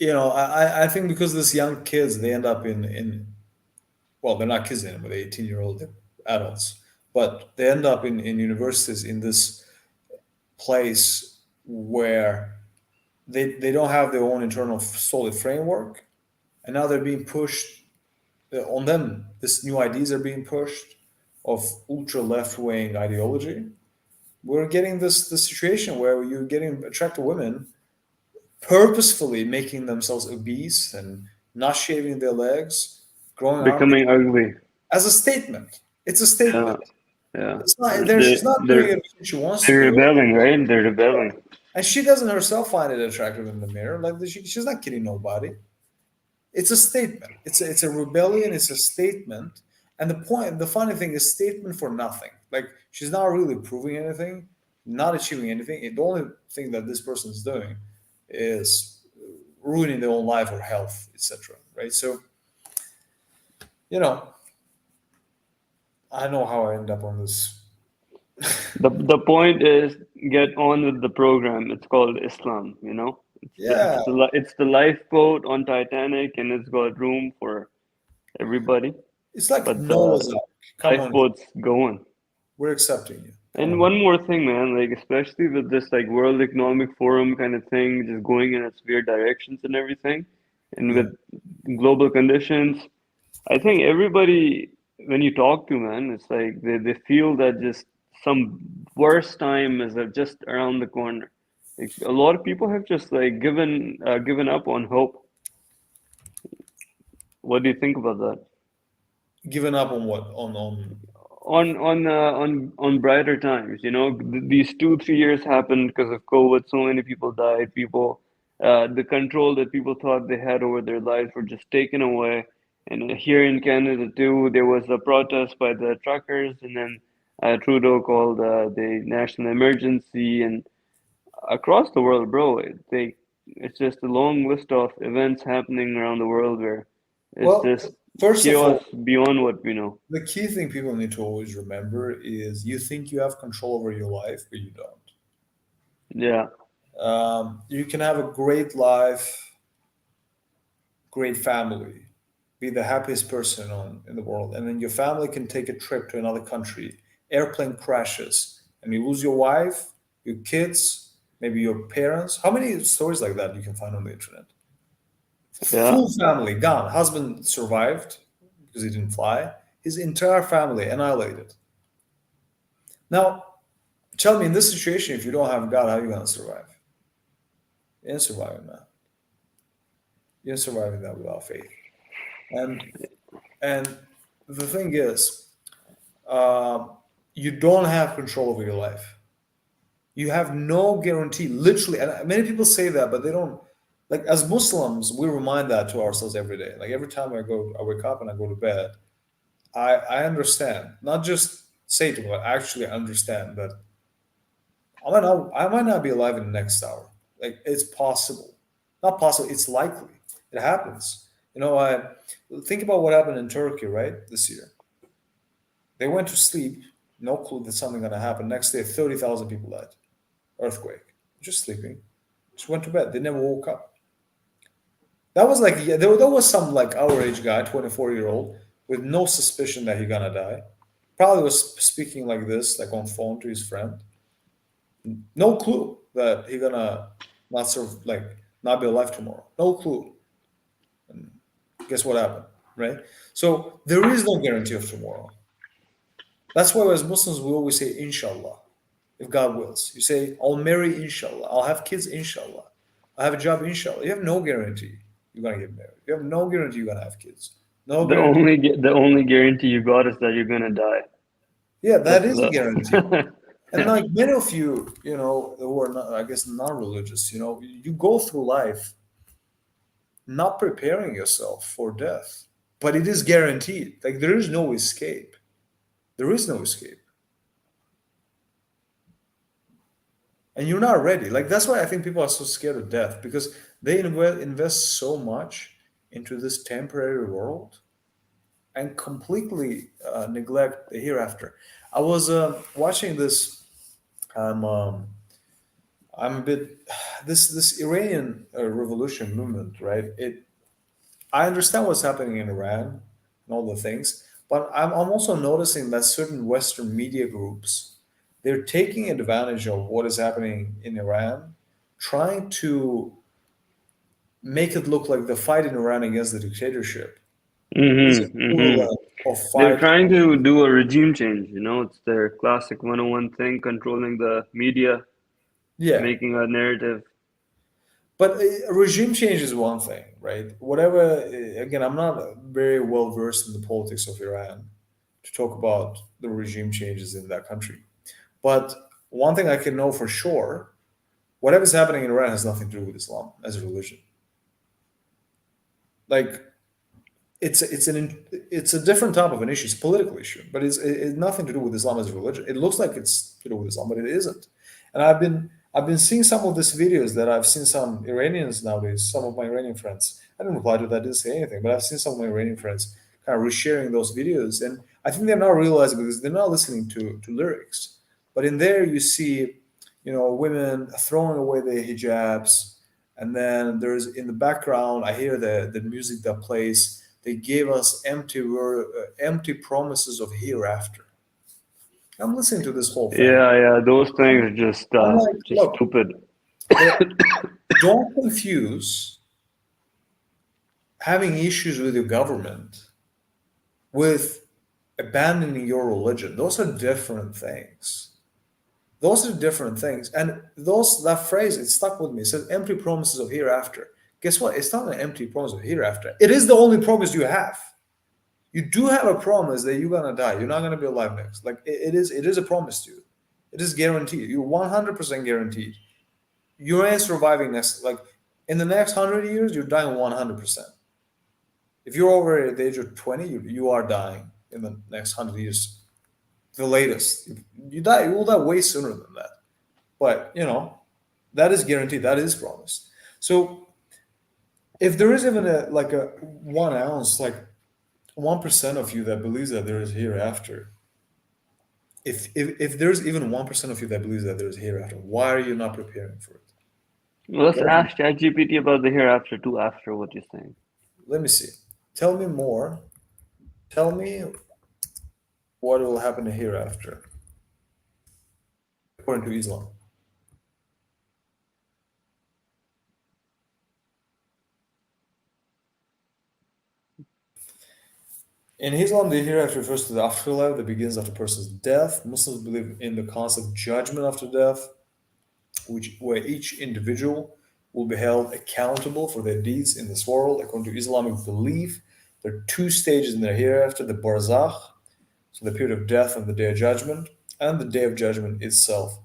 I think because these young kids they end up in well, they're not kids anymore, they're 18-year-old adults, but they end up in universities in this place where they don't have their own internal solid framework, and now they're being pushed on them. This new ideas are being pushed of ultra left wing ideology. We're getting this situation where you're getting attractive women purposefully making themselves obese and not shaving their legs, growing armpit Becoming ugly. as a statement. It's a Yeah. statement. Yeah. It's not there. They She's not doing they're it because she wants to they're do it, rebelling, right? They're rebelling. and she doesn't herself find it attractive in the mirror. Like she's not kidding nobody. It's a statement. It's a rebellion. It's a statement. And the funny thing is, statement for nothing. Like she's not really proving anything, not achieving anything. The only thing that this person is doing is ruining their own life or health, etc. Right? So you know, I know how I end up on this. The point is get on with the program. It's called Islam, you know? Yeah, It's the lifeboat on Titanic and it's got room for everybody, it's like but Noah's the Ark. Come on, lifeboat's going. we're accepting you. Come And on. one more thing, man, like especially with this like World Economic Forum kind of thing, just going in its weird directions and everything, and Yeah. with global conditions, I think everybody, when you talk to, man, it's like they feel that just some worse time is just around the corner. Like a lot of people have just like given up on hope. What do you think about that? Given up on what? On On brighter times, you know, these 2 3 years happened because of COVID. So many people died. People, the control that people thought they had over their lives were just taken away. And here in Canada too, there was a protest by the truckers, and then Trudeau called the national emergency. And across the world, bro, it's just a long list of events happening around the world where it's well, just first of chaos all, beyond what we know. the key thing people need to always remember is you think you have control over your life, but you don't. Yeah. You can have a great life, great family, be the happiest person in the world, and then your family can take a trip to another country airplane crashes, and you lose your wife, your kids, maybe your parents. How many stories like that you can find on the internet? Yeah. Full family gone. Husband survived because he didn't fly. His entire family annihilated. Now, tell me, in this situation, if you don't have God, how are you gonna survive? You ain't surviving that. You ain't surviving that without faith. And and the thing is, uh, you don't have control over your life. You have no guarantee, literally. And many people say that, but they don't. Like as Muslims, we remind that to ourselves every day. Like every time I wake up and I go to bed, I understand. Not just say to me, but actually understand that I might not be alive in the next hour. Like it's possible, not possible. It's likely. It happens. I think about what happened in Turkey, right, this year. They went to sleep, no clue that something gonna happen. Next day, 30,000 people died. Earthquake. Just sleeping. Just went to bed. They never woke up. That was like, yeah, there was some like our age guy, 24-year-old, with no suspicion that he gonna die. Probably was speaking like this, like on phone to his friend. No clue that he gonna not serve, like not be alive tomorrow. No clue. And guess what happened, right? So there is no guarantee of tomorrow. That's why as Muslims we always say inshallah, if God wills. You say, I'll marry inshallah, I'll have kids inshallah, I have a job inshallah. You have no guarantee you're gonna get married. You have no guarantee you're gonna have kids. No The guarantee. only the only guarantee you got is that you're gonna die. Yeah, that That's is a guarantee. the And like many of you, who are not, I guess, not religious, you go through life not preparing yourself for death, but it is guaranteed. Like there is no escape. There is no escape. And you're not ready. Like that's why I think people are so scared of death because they invest so much into this temporary world and completely neglect the hereafter. I was watching this. I'm I'm a bit this Iranian revolution movement, right? I understand what's happening in Iran and all the things, but I'm also noticing that certain Western media groups they're taking advantage of what is happening in Iran, trying to make it look like the fight in Iran against the dictatorship is hmm. equivalent of They're fight. trying to do a regime change, it's their classic 101 thing, controlling the media, Yeah, making a narrative. but regime change is one thing, right? Whatever. Again, I'm not very well versed in the politics of Iran to talk about the regime changes in that country. But one thing I can know for sure, whatever's happening in Iran has nothing to do with Islam as a religion. Like it's a different type of an issue. It's a political issue, but it's nothing to do with Islam as a religion. It looks like it's to do with Islam, but it isn't. And I've been seeing some of these videos that I've seen some Iranians nowadays. Some of my Iranian friends. I didn't reply to that. Didn't say anything, but I've seen some of my Iranian friends kind of resharing those videos, and I think they're not realizing because they're not listening to lyrics. But in there, you see, women throwing away their hijabs, and then there's in the background, I hear the music that plays. They gave us empty promises of hereafter. I'm listening to this whole thing. Yeah, yeah, those things I'm, are just I'm like, just look, stupid. they, don't confuse having issues with your government with abandoning your religion. Those are different things. Those are different things. And that phrase, it stuck with me. It says empty promises of hereafter. Guess what? It's not an empty promise of hereafter. It is the only promise you have. You do have a promise that you're gonna die. You're not gonna be alive next. Like it is a promise to you. It is guaranteed. You're 100% guaranteed. You ain't surviving next. Like in the next 100 years, you're dying 100%. If you're over the age of 20, you are dying in the next 100 years. The latest, you die. You will die way sooner than that. But that is guaranteed. That is promised. So if there is even a 1 ounce, like 1% of you that believes that there is hereafter, if there's even 1% of you that believes that there is hereafter, why are you not preparing for it? Let's Let me, ask ChatGPT about the hereafter too after what you're saying. let me see. Tell me more. Tell me what will happen hereafter. according to Islam. In Islam, the hereafter refers to the afterlife that begins after a person's death. Muslims believe in the concept of judgment after death, which where each individual will be held accountable for their deeds in this world. According to Islamic belief, there are two stages in the hereafter: the barzakh, so the period of death and the day of judgment, and the day of judgment itself.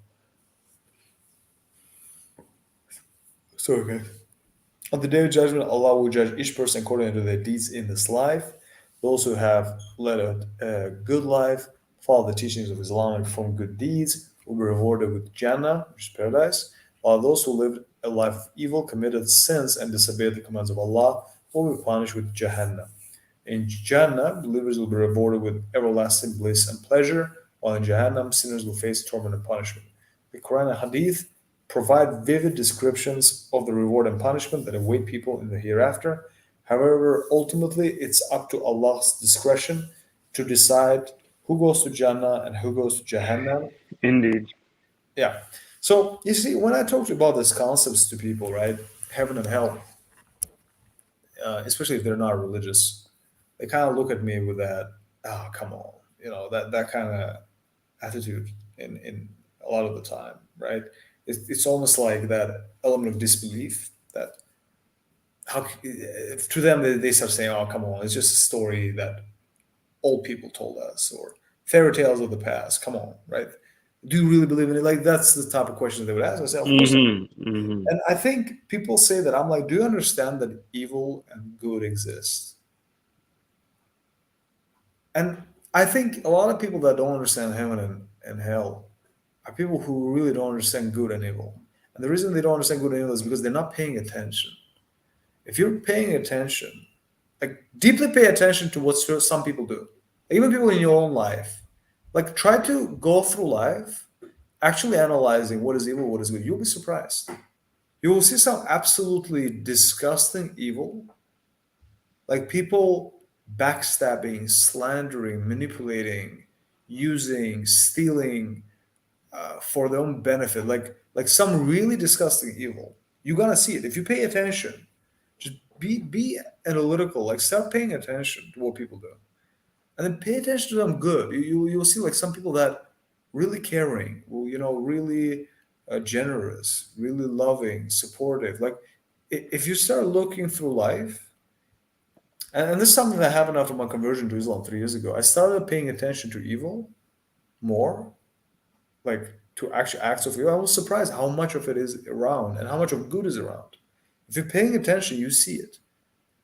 So, okay. On the day of judgment, Allah will judge each person according to their deeds in this life. Those who have led a good life, follow the teachings of Islam, and perform good deeds will be rewarded with Jannah, which is paradise, while those who lived a life of evil, committed sins, and disobeyed the commands of Allah will be punished with Jahannam. In Jannah, believers will be rewarded with everlasting bliss and pleasure, while in Jahannam, sinners will face torment and punishment. The Quran and Hadith provide vivid descriptions of the reward and punishment that await people in the hereafter. However, ultimately, it's up to Allah's discretion to decide who goes to Jannah and who goes to Jahannam. Indeed. Yeah. So, you see, when I talk about these concepts to people, right, heaven and hell, especially if they're not religious, they kind of look at me with that, oh, come on, that kind of attitude in a lot of the time, right? It's almost like that element of disbelief that how to them they start saying, "Oh, come on, it's just a story that old people told us or fairy tales of the past." Come on, right? Do you really believe in it? Like that's the type of question they would ask. I say, "Of course." Mm-hmm. Mm-hmm. And I think people say that I'm like, "Do you understand that evil and good exist?" And I think a lot of people that don't understand heaven and hell are people who really don't understand good and evil. And the reason they don't understand good and evil is because they're not paying attention. If you're paying attention, like deeply pay attention to what some people do, even people in your own life, like try to go through life actually analyzing what is evil, what is good. You'll be surprised. You will see some absolutely disgusting evil, like people backstabbing, slandering, manipulating, using, stealing, for their own benefit, like some really disgusting evil. You're gonna see it if you pay attention. Just be analytical. Like start paying attention to what people do, and then pay attention to them good. You'll see like some people that really caring, really generous, really loving, supportive. Like if you start looking through life, and this is something that happened after my conversion to Islam 3 years ago. I started paying attention to evil more, like to actual acts of evil. I was surprised how much of it is around and how much of good is around. If you're paying attention, you see it.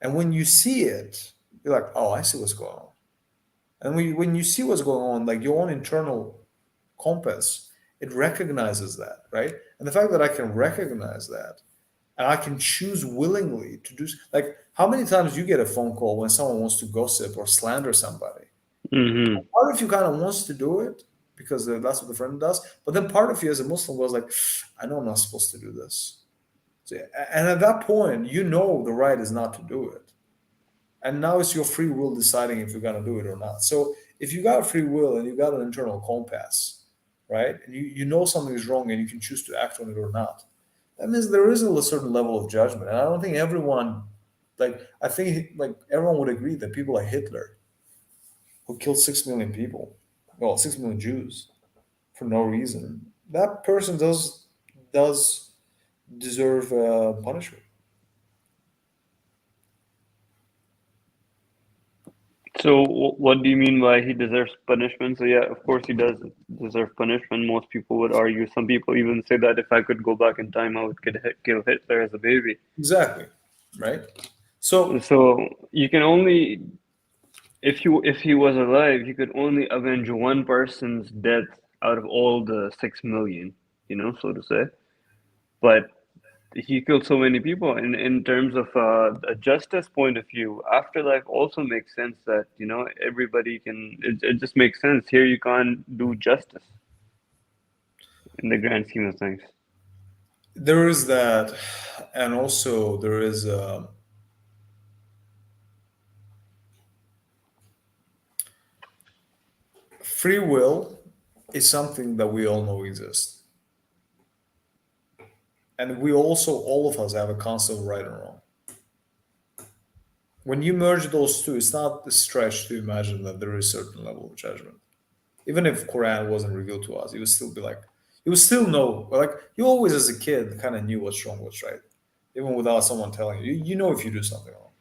And when you see it, you're like, oh, I see what's going on. And when you see what's going on, like your own internal compass, it recognizes that, right? And the fact that I can recognize that and I can choose willingly to do, like, how many times you get a phone call when someone wants to gossip or slander somebody? Mm-hmm. Part of you kind of wants to do it because that's what the friend does, but then part of you as a Muslim was like, I know I'm not supposed to do this. So, and at that point, the right is not to do it, and now it's your free will deciding if you're going to do it or not. So if you got free will and you got an internal compass, right, and you know something is wrong and you can choose to act on it or not, that means there is a certain level of judgment. And I don't think everyone, like, I think like everyone would agree that people like Hitler, who killed 6 million people, well, 6 million Jews for no reason, that person does deserve punishment. So, what do you mean by he deserves punishment? So, yeah, of course he does deserve punishment. Most people would argue. Some people even say that if I could go back in time, I would kill Hitler as a baby. Exactly, right? So So, you can only, if he was alive, he could only avenge one person's death out of all the 6 million, so to say. But he killed so many people. And in terms of a justice point of view, afterlife also makes sense that, everybody can, it just makes sense. Here you can't do justice in the grand scheme of things. there is that, and also there is free will is something that we all know exists. And we also, all of us, have a concept of right and wrong. When you merge those two, it's not a stretch to imagine that there is a certain level of judgment. Even if Quran wasn't revealed to us, you would still be like, you would still know. Like you always, as a kid, kind of knew what's wrong, what's right, even without someone telling you. You know if you do something wrong.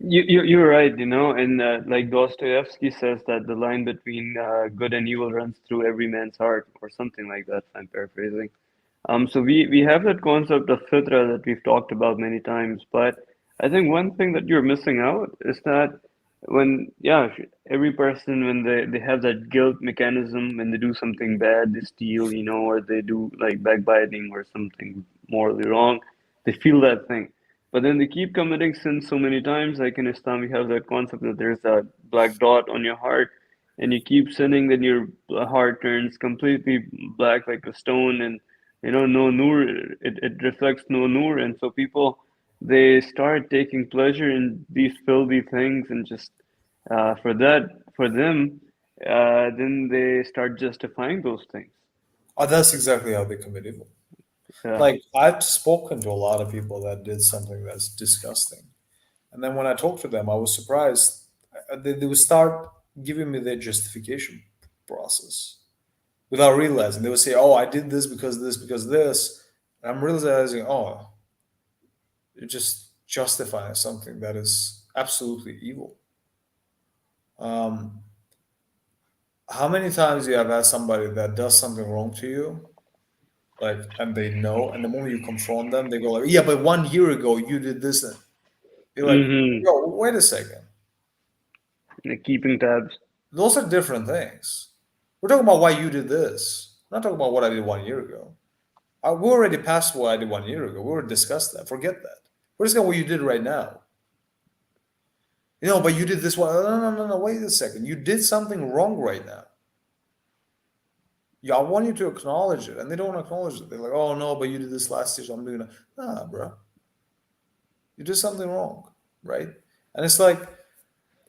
You're right, and like Dostoevsky says that the line between good and evil runs through every man's heart, or something like that. I'm paraphrasing. So we have that concept of fitra that we've talked about many times, but I think one thing that you're missing out is that every person when they have that guilt mechanism when they do something bad, they steal, or they do like backbiting or something morally wrong, they feel that thing. But then they keep committing sins so many times, like in Islam, we have that concept that there's that black dot on your heart, and you keep sinning, then your heart turns completely black like a stone, and no nur, it reflects no nur, and so people they start taking pleasure in these filthy things, and just for them, then they start justifying those things. That's exactly how they commit evil. Yeah. Like I've spoken to a lot of people that did something that's disgusting, and then when I talked to them, I was surprised. They would start giving me their justification process without realizing. They would say, "Oh, I did this because this, because this." And I'm realizing, "Oh, you're just justifying something that is absolutely evil." Um, how many times you have had somebody that does something wrong to you, like, and they know, and the moment you confront them, they go like, "Yeah, but 1 year ago you did this." And you're like, Mm-hmm. "Yo, wait a second. Like keeping tabs. Those are different things. We're talking about why you did this. We're not talking about what I did 1 year ago. We already passed what I did 1 year ago. We already discussed that. Forget that. We're just going what you did right now. But you did this one. No, no, no, no. Wait a second. You did something wrong right now. Yeah, I want you to acknowledge it, and they don't acknowledge it. They're like, "Oh no, but you did this last year, so I'm doing it." Nah, bro, you did something wrong, right? And it's like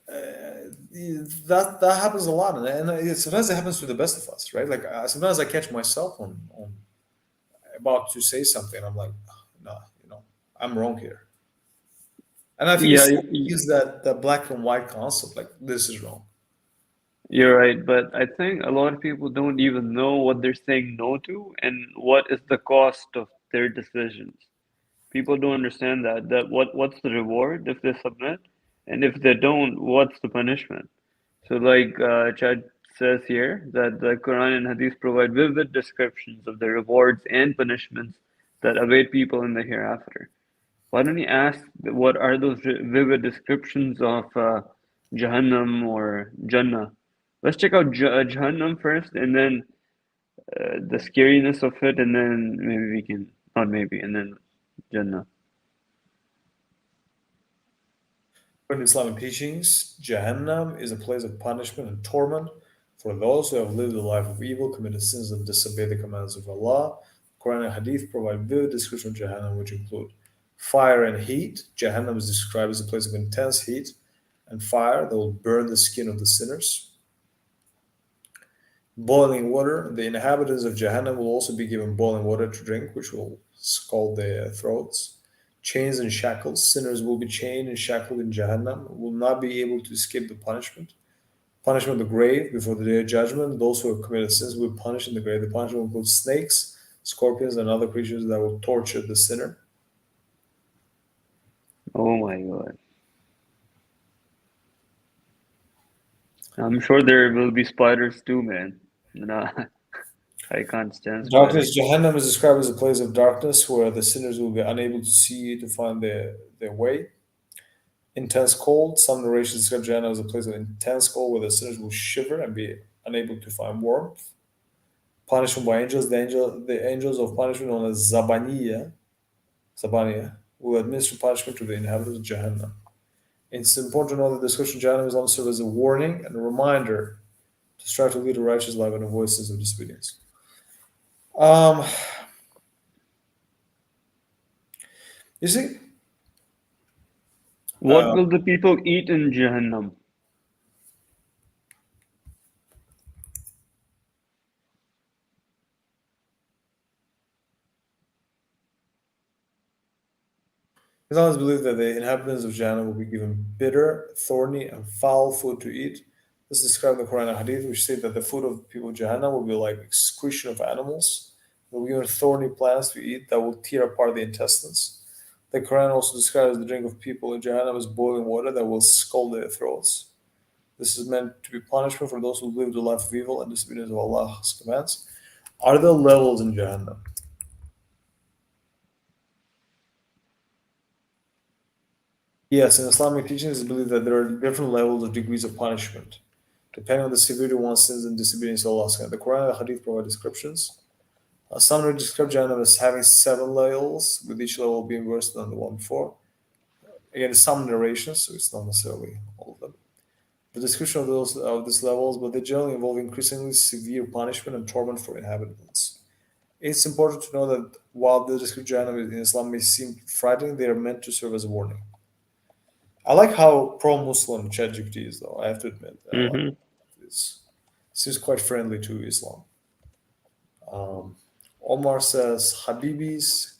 that happens a lot, and sometimes it happens to the best of us, right? Like sometimes I catch myself on about to say something, I'm like, "No, I'm wrong here," and I think Yeah, it's use that black and white concept, like this is wrong. you're right, but I think a lot of people don't even know what they're saying no to and what is the cost of their decisions. People don't understand that what's the reward if they submit, and if they don't, what's the punishment? So, like Chad says here, that the Quran and Hadith provide vivid descriptions of the rewards and punishments that await people in the hereafter. Why don't you ask what are those vivid descriptions of Jahannam or Jannah? Let's check out Jahannam first, and then the scariness of it, and then maybe we can, not maybe, and then Jannah. In Islamic teachings, Jahannam is a place of punishment and torment for those who have lived a life of evil, committed sins, and disobeyed the commands of Allah. Quran and Hadith provide vivid description of Jahannam, which include fire and heat. Jahannam is described as a place of intense heat and fire that will burn the skin of the sinners. Boiling water. The inhabitants of Jahannam will also be given boiling water to drink, which will scald their throats. Chains and shackles. Sinners will be chained and shackled in Jahannam, will not be able to escape the punishment. Punishment of the grave before the day of judgment. Those who have committed sins will be punished in the grave. The punishment will include snakes, scorpions, and other creatures that will torture the sinner. Oh my God. I'm sure there will be spiders too, man. Nah, I can't stand spiders. Darkness. Jahannam is described as a place of darkness where the sinners will be unable to see to find their way. Intense cold. Some narrations describe Jahannam as a place of intense cold where the sinners will shiver and be unable to find warmth. Punishment by angels. The angels of punishment, known as Zabaniya, will administer punishment to the inhabitants of Jahannam. It's important to know that the description of Jahannam is also served as a warning and a reminder to strive to lead a righteous life and avoid sins of disobedience. Um, you see, What uh, will the people eat in Jahannam? Scholars believe that the inhabitants of Jahannam will be given bitter, thorny, and foul food to eat. This is described in the Quran and Hadith, which state that the food of the people of Jahannam will be like excretion of animals. They will be given thorny plants to eat that will tear apart the intestines. The Quran also describes the drink of people in Jahannam as boiling water that will scald their throats. This is meant to be punishment for those who lived a life of evil and disobedience of Allah's commands. Are there levels in Jahannam? Yes, in Islamic teachings, it's believed that there are different levels of degrees of punishment, depending on the severity of one's sins and disobedience to Allah's command. The Quran and the Hadith provide descriptions. Some describe Jahannam as having 7 levels, with each level being worse than the one before. Again, it's some narrations, so it's not necessarily all of them. The description of these levels, but they generally involve increasingly severe punishment and torment for inhabitants. It's important to know that while the description of Jahannam in Islam may seem frightening, they are meant to serve as a warning. I like how pro-Muslim ChatGPT is, though. I have to admit, I like Mm-hmm. it. It seems quite friendly to Islam. Um, Omar says, "Habibis,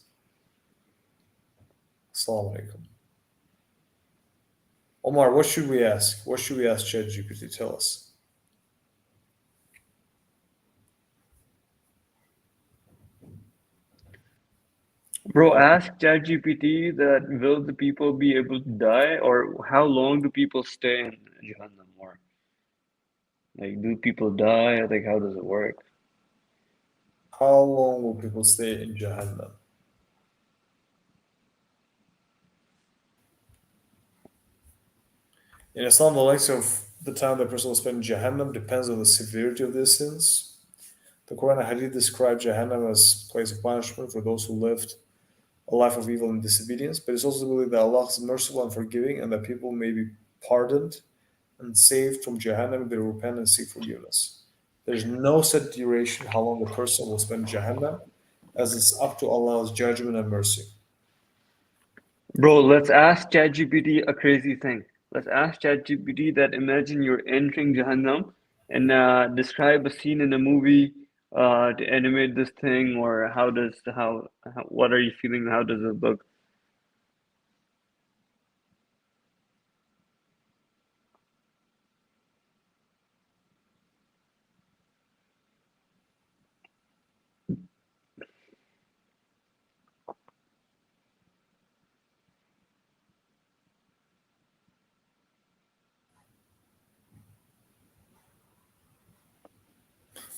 Assalamu alaikum." Omar, what should we ask? What should we ask ChatGPT? Tell us. Bro, ask ChatGPT that will the people be able to die, or how long do people stay in Jahannam, or like do people die? Like how does it work? How long will people stay in Jahannam? In Islam, the length of the time the person will spend in Jahannam depends on the severity of their sins. The Quran and Hadith describe Jahannam as a place of punishment for those who lived a life of evil and disobedience, but it's also believed that Allah is merciful and forgiving and that people may be pardoned and saved from Jahannam if they repent and seek forgiveness. There's no set duration how long a person will spend in Jahannam, as it's up to Allah's judgment and mercy. Bro, let's ask ChatGPT a crazy thing. Let's ask ChatGPT that imagine you're entering Jahannam and describe a scene in a movie to animate this thing, or how what are you feeling? How does it look?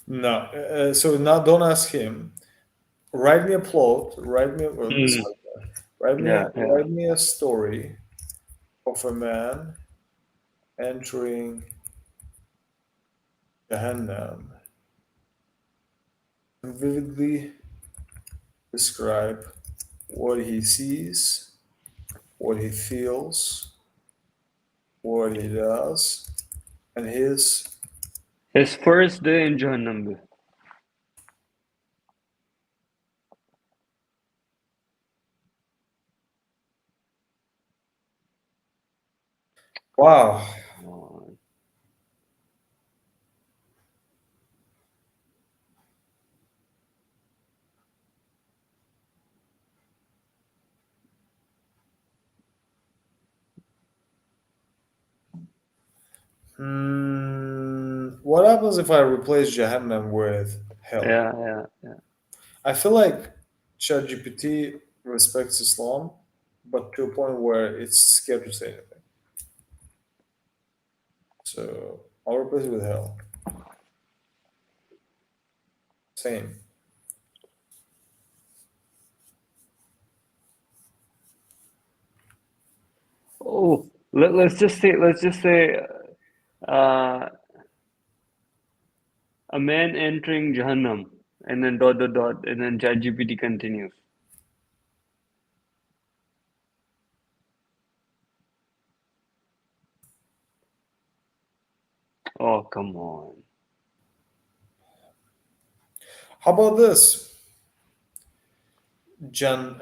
No, so now don't ask him. Write me a plot. Write me. Well, this Mm, write me. yeah, yeah. Write me a story of a man entering Jahannam and vividly describe what he sees, what he feels, what he does, and his. His first day in Jahannam. Wow. Oh, What happens if I replace Jahannam with hell? yeah, yeah, yeah. I feel like ChatGPT respects Islam, but to a point where it's scared to say anything. So I'll replace it with hell. Same. Oh, let's just say uh, a man entering Jahannam, and then dot dot dot, and then ChatGPT continues. Oh, come on. How about this? Jan,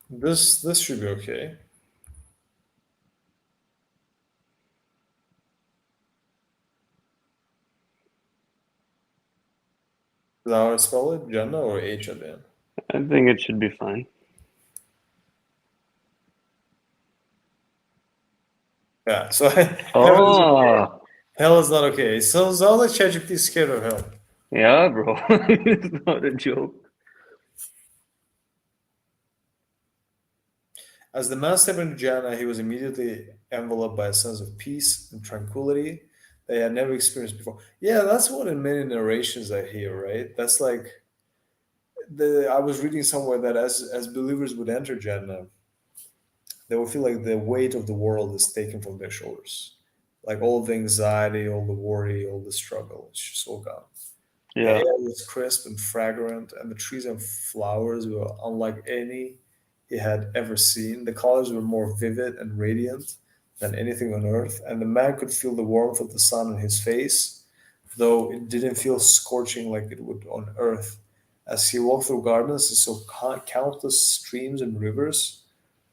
this should be okay. Is that how I spell it? Jannah or H at the end? I think it should be fine. Yeah, so heaven is okay. Oh, Hell is not okay. So it's all like ChatGPT is scared of hell. yeah, bro. It's not a joke. As the man stepped into Jannah, he was immediately enveloped by a sense of peace and tranquility that he had never experienced before. Yeah, that's what in many narrations I hear, right? That's like I was reading somewhere that as believers would enter Jannah, they will feel like the weight of the world is taken from their shoulders. Like all the anxiety, all the worry, all the struggle, it's just all gone. The Yeah. air was crisp and fragrant, and the trees and flowers were unlike any he had ever seen. The colors were more vivid and radiant than anything on earth, and the man could feel the warmth of the sun on his face, though it didn't feel scorching like it would on earth. As he walked through gardens, he saw countless streams and rivers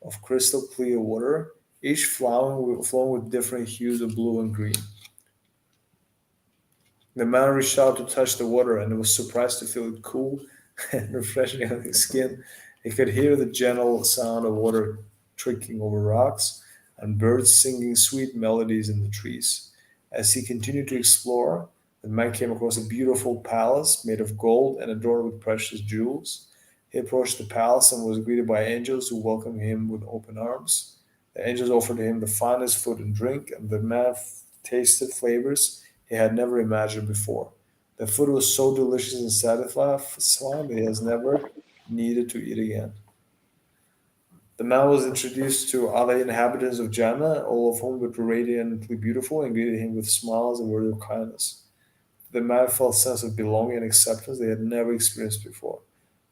of crystal clear water, each flowing with different hues of blue and green. The man reached out to touch the water and was surprised to feel it cool and refreshing on his skin. He could hear the gentle sound of water trickling over rocks and birds singing sweet melodies in the trees. As he continued to explore, the man came across a beautiful palace made of gold and adorned with precious jewels. He approached the palace and was greeted by angels who welcomed him with open arms. The angels offered him the finest food and drink, and the man tasted flavors he had never imagined before. The food was so delicious and satisfying that he has never needed to eat again. The man was introduced to other inhabitants of Jannah, all of whom were radiantly beautiful and greeted him with smiles and words of kindness. The man felt a sense of belonging and acceptance they had never experienced before,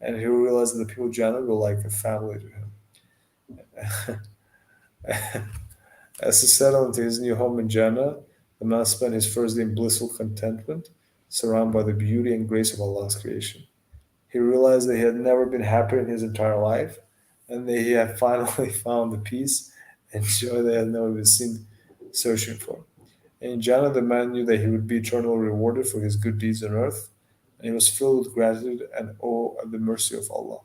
and he realized that the people of Jannah were like a family to him. As he settled into his new home in Jannah, the man spent his first day in blissful contentment, surrounded by the beauty and grace of Allah's creation. He realized that he had never been happier in his entire life, and that he had finally found the peace and joy that he had never been seen searching for. And in Jannah, the man knew that he would be eternally rewarded for his good deeds on earth, and he was filled with gratitude and awe at the mercy of Allah.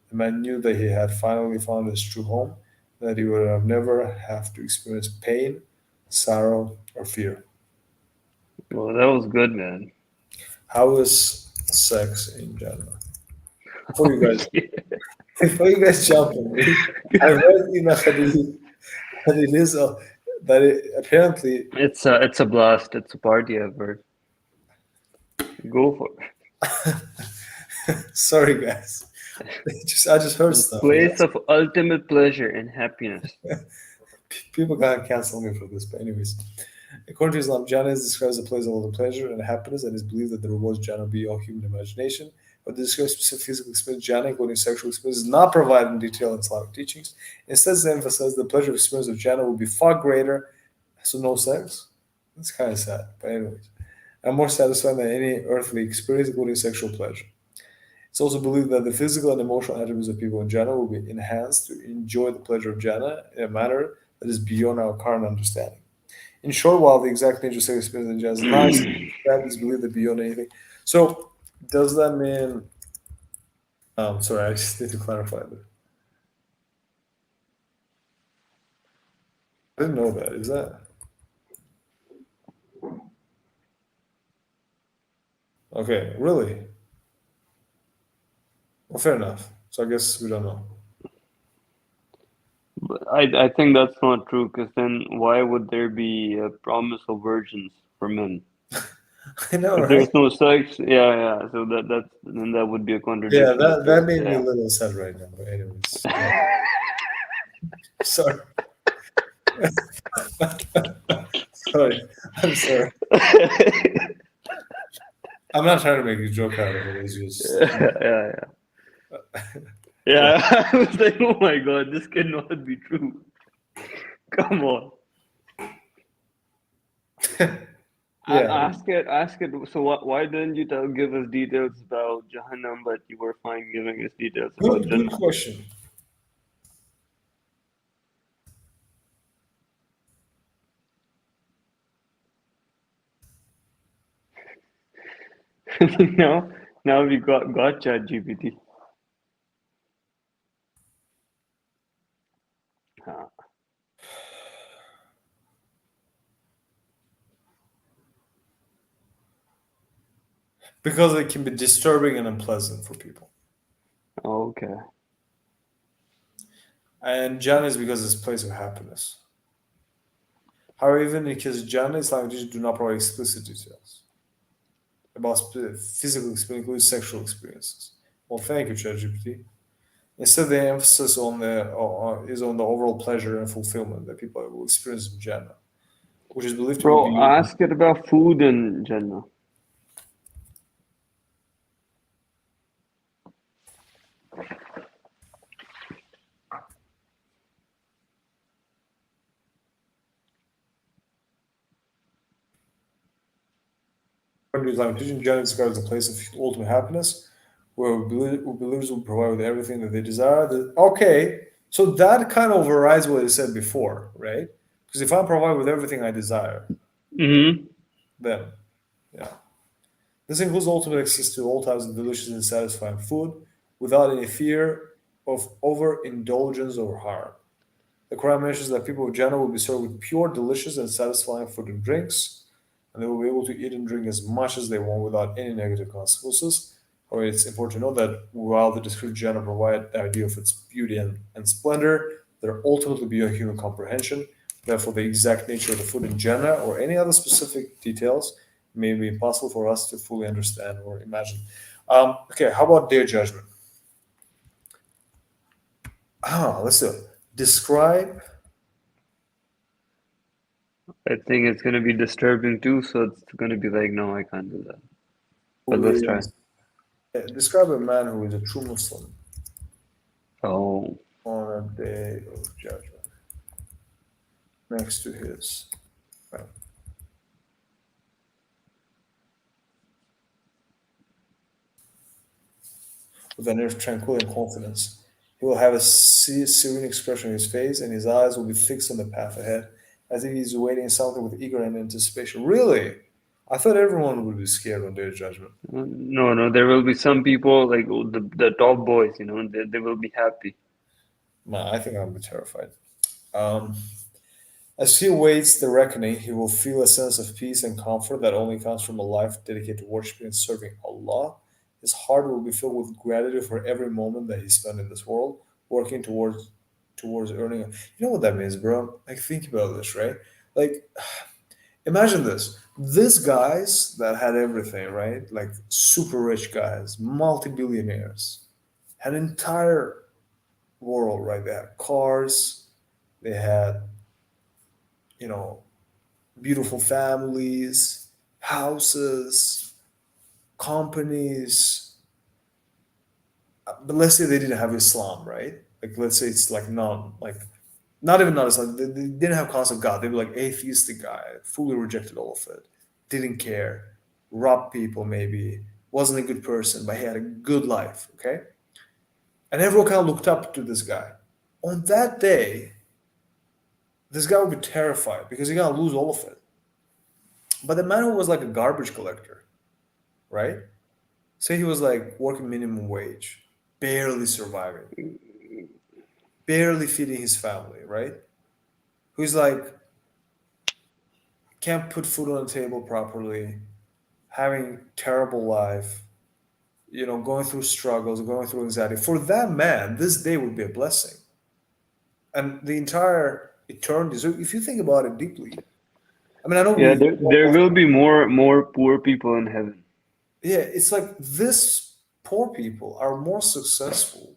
The man knew that he had finally found his true home, that he would have never have to experience pain, sorrow, or fear. Well, that was good, man. How is sex in Jannah? Before Oh, you guys, shit. before you guys jump on me, I read in a hadith that it is that it apparently. It's a blast. It's a party ever. Go for Sorry, guys. I just heard it. stuff. Place of ultimate pleasure and happiness. People can't cancel me for this, but anyways. According to Islam, Jannah is described as a place of all the pleasure and happiness, and it is believed that the rewards of Jannah beyond human imagination. But the described specific physical experience, Jannah, including sexual experience, is not provided in detail in Islamic teachings. Instead, it emphasizes the pleasure of experience of Jannah will be far greater, so no sex. That's kind of sad, but anyways, and more satisfying than any earthly experience, including sexual pleasure. It's also believed that the physical and emotional attributes of people in Jannah will be enhanced to enjoy the pleasure of Jannah in a manner that is beyond our current understanding. In short, while the exact nature of sex experience in jazz is not that is believed to be beyond anything. So, does that mean? Sorry, I just need to clarify that. I didn't know that. Is that okay? Really? Well, fair enough. So I guess we don't know. But I think that's not true, because then why would there be a promise of virgins for men? I know, If right? there's no sex, yeah, yeah. So then that would be a Yeah, contradiction of that sorts. made me a Yeah. little sad right now. But anyways, sorry, sorry. I'm sorry. I'm not trying to make a joke out of it. It's just Yeah, yeah, yeah. I was like, oh my God, this cannot be true. Come on. yeah. Ask it. So why didn't you give us details about Jahannam, but you were fine giving us details about Good Jannah? question. now, now we got ChatGPT. because it can be disturbing and unpleasant for people. Okay. And Jannah is because it's a place of happiness. However, even because Jannah, Islamic teachings do not provide explicit details about physical experience, including sexual experiences. Well, thank you, ChatGPT. Instead, the emphasis is on the overall pleasure and fulfillment that people will experience in Jannah, which is believed to be Bro, beyond. ask it about food in Jannah. According to Islamic teaching, Jannah describes a place of ultimate happiness, where believers will provide with everything that they desire. Okay, so that kind of overrides what I said before, right? Because if I provide with everything I desire, Mm-hmm. then yeah, this includes ultimate access to all types of delicious and satisfying food without any fear of overindulgence or harm. The Quran mentions that people of Jannah will be served with pure, delicious, and satisfying food and drinks, and they will be able to eat and drink as much as they want without any negative consequences. However, it's important to note that while the descriptive Jannah provide the idea of its beauty and splendor, they're ultimately beyond human comprehension. Therefore, the exact nature of the food in Jannah or any other specific details may be impossible for us to fully understand or imagine. Okay, how about Day of Judgment? Let's do it. Describe I think it's gonna be disturbing too, so it's gonna be like, no, I can't do that. But who let's try. is describe a man who is a true Muslim Oh, on a day of judgment next to his friend. With an air of tranquility and confidence. He will have a serene expression on his face, and his eyes will be fixed on the path ahead, as if he's awaiting something with eager anticipation. Really? I thought everyone would be scared on Day of Judgment. no, no, there will be some people like the top boys, they will be happy. Nah, I think I'll be terrified. Um, As he awaits the reckoning, he will feel a sense of peace and comfort that only comes from a life dedicated to worshiping and serving Allah. His heart will be filled with gratitude for every moment that he spent in this world, working towards earning. You know what that means, bro? Like, think about this, right? Like, imagine this: these guys that had everything, right? Like super rich guys, multi-billionaires, had an entire world, right? They had cars, they had, you know, beautiful families, houses, companies. But let's say they didn't have Islam, right? Like, let's say it's like not even not Islam. They didn't have concept of God. They were like atheistic guy, fully rejected all of it, didn't care, robbed people maybe, wasn't a good person, but he had a good life. Okay, and everyone kind of looked up to this guy. On that day, this guy would be terrified because he's gonna lose all of it. But the man who was like a garbage collector, right? Say he was like working minimum wage, barely surviving, barely feeding his family, right? Who's like can't put food on the table properly, having terrible life, going through struggles, going through anxiety. For that man, this day would be a blessing. And the entire eternity. So if you think about it deeply, I mean, I know Yeah, we, there will be more poor people in heaven. yeah, it's like this poor people are more successful,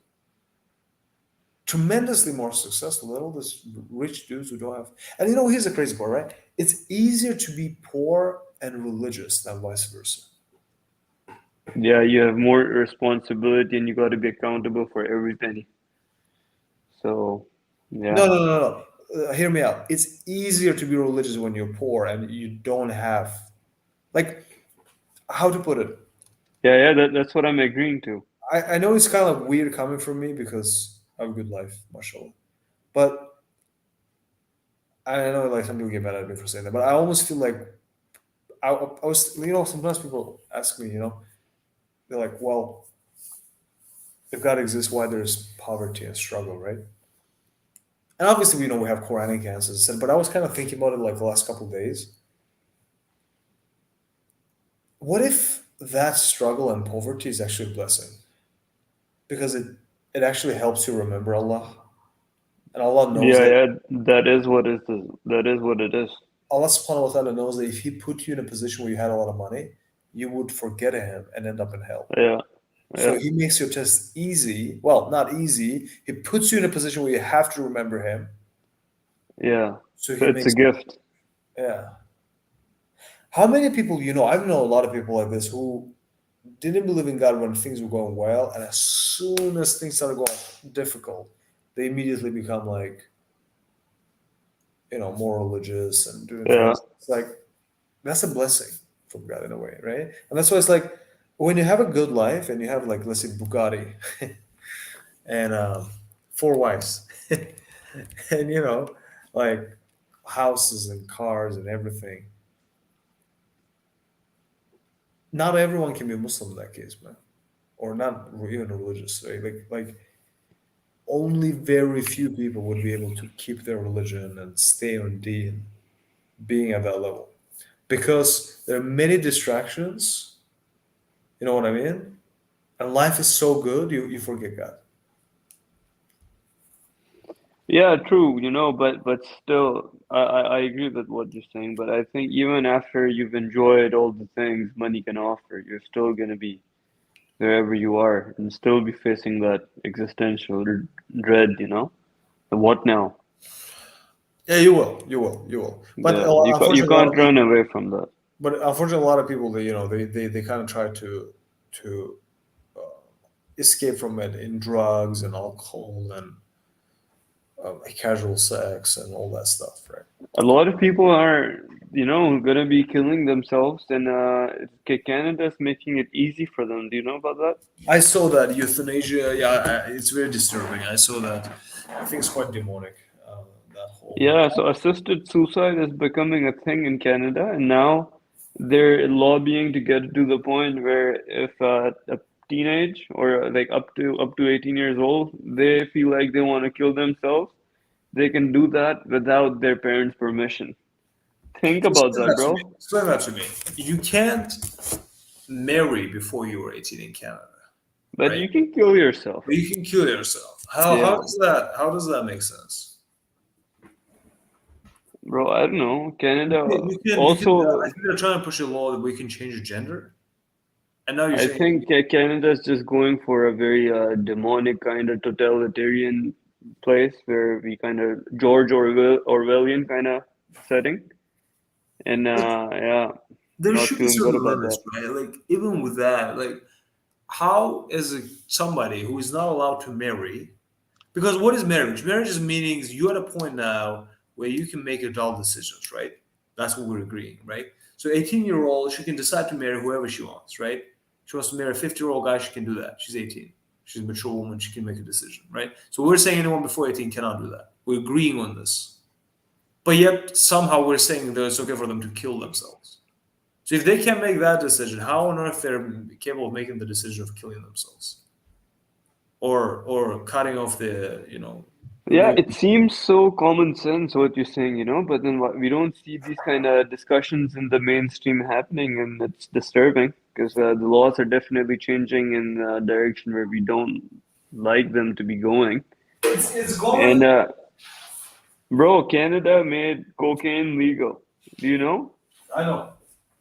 tremendously more successful than all these rich dudes who don't have. And here's the crazy part, right? It's easier to be poor and religious than vice versa. Yeah, you have more responsibility and you got to be accountable for every penny. So, yeah. No, no, no, no. Hear me out. It's easier to be religious when you're poor and you don't have, like, how to put it. Yeah, yeah, that's what I'm agreeing to. I know it's kind of weird coming from me because I have a good life, mashallah. But I know like some people get mad at me for saying that, but I almost feel like I was, sometimes people ask me, they're like, well, if God exists, why there's poverty and struggle, right? And obviously, we know we have Quranic answers, but I was kind of thinking about it like the last couple of days. What if that struggle and poverty is actually a blessing because it actually helps you remember Allah, and Allah knows Yeah, that. yeah, that is what is that is what it is. Allah subhanahu wa ta'ala knows that if He put you in a position where you had a lot of money, you would forget Him and end up in hell. Yeah, So yeah, He makes your test easy. Well, not easy. He puts you in a position where you have to remember Him. yeah. So So He it's a makes, gift. yeah. How many people you know? I know a lot of people like this who didn't believe in God when things were going well, and as soon as things started going difficult, they immediately become like, more religious and doing Yeah. things. It's like that's a blessing from God in a way, right? And that's why it's like when you have a good life and you have like, let's say, Bugatti and four wives, and like houses and cars and everything. Not everyone can be a Muslim in that case, man, or not even religious, right? Like only very few people would be able to keep their religion and stay on deen being at that level because there are many distractions. You know what I mean? And life is so good, you forget God. Yeah, true, but still, I agree with what you're saying. But I think even after you've enjoyed all the things money can offer, you're still gonna be wherever you are and still be facing that existential dread, The what now? Yeah, you will, you will, you will. But Yeah, you unfortunately, a lot can't of run people. away from that. But unfortunately, a lot of people, they kind of try to escape from it in drugs and alcohol and casual sex and all that stuff, right? A lot of people are, gonna be killing themselves, and Canada's making it easy for them. Do you know about that? I saw that euthanasia. Yeah, it's very disturbing. I saw that. I think it's quite demonic. That whole. Yeah, so assisted suicide is becoming a thing in Canada, and now they're lobbying to get to the point where if a teenage or like up to 18 years old, they feel like they want to kill themselves, they can do that without their parents' permission. Think about Explain that, that to me. bro. Explain that to me. You can't marry before you were 18 in Canada, But right? you can kill yourself. But you can kill yourself. How Yeah, does that make sense? bro, I don't know. Canada You can. I also, think they're trying to push a law that we can change your gender, and now you're I saying think Canada's just going for a very demonic kind of totalitarian place where we kind of Orwellian kind of setting, and yeah, there not should be feeling good certain about that. limits, right? Like even with that, like how is somebody who is not allowed to marry? Because what is marriage? Marriage is meaning you're at a point now where you can make adult decisions, right? That's what we're agreeing, right? So 18-year-old, she can decide to marry whoever she wants, right? She wants to marry a 50-year-old guy, she can do that. She's 18. She's a mature woman, she can make a decision, right? So we're saying anyone before 18 cannot do that. We're agreeing on this. But yet somehow we're saying that it's okay for them to kill themselves. So if they can't make that decision, how on earth they're capable of making the decision of killing themselves? Or cutting off Yeah, removing. it seems so common sense what you're saying, but then we don't see these kind of discussions in the mainstream happening, and it's disturbing because the laws are definitely changing in a direction where we don't like them to be going. It's going. And bro, Canada made cocaine legal. Do you know? I know.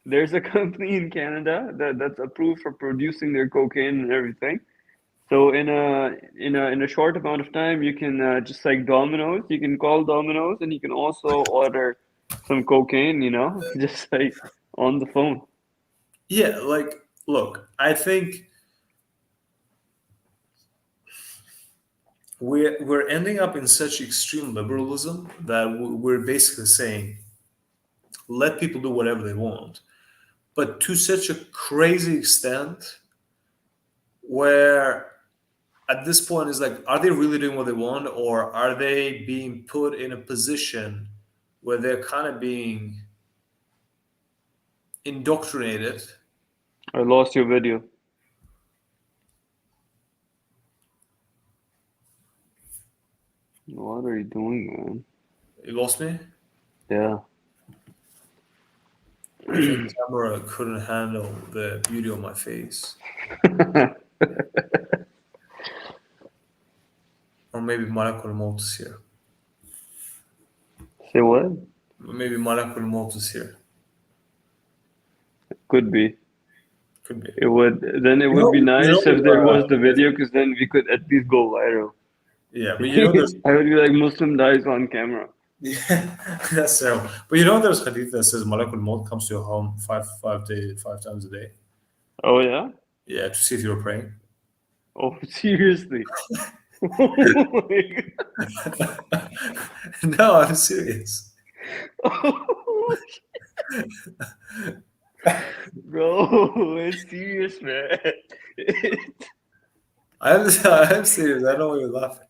There's a company in Canada that's approved for producing their cocaine and everything. So in a short amount of time, you can just like Domino's, you can call Domino's, and you can also order some cocaine, just like on the phone. Yeah, like look, I think we're ending up in such extreme liberalism that we're basically saying let people do whatever they want, but to such a crazy extent where at this point is like, are they really doing what they want, or are they being put in a position where they're kind of being indoctrinated? I lost your video. What are you doing, man? You lost me. Yeah. I think camera couldn't handle the beauty of my face. Or maybe Malakul Maut is here. Say what? Maybe Malakul Maut is here. Could be. Could be. It would. Then it would be nice if there was the video, because then we could at least go viral. yeah, but you know there's I would be like, Muslim dies on camera. yeah, that's terrible. But you know there's hadith that says Malakul Maut comes to your home five times a day. Oh yeah. Yeah, to see if you're praying. Oh seriously. Oh my No, I'm serious. God. Bro, it's serious, man. I'm serious. I know you're laughing.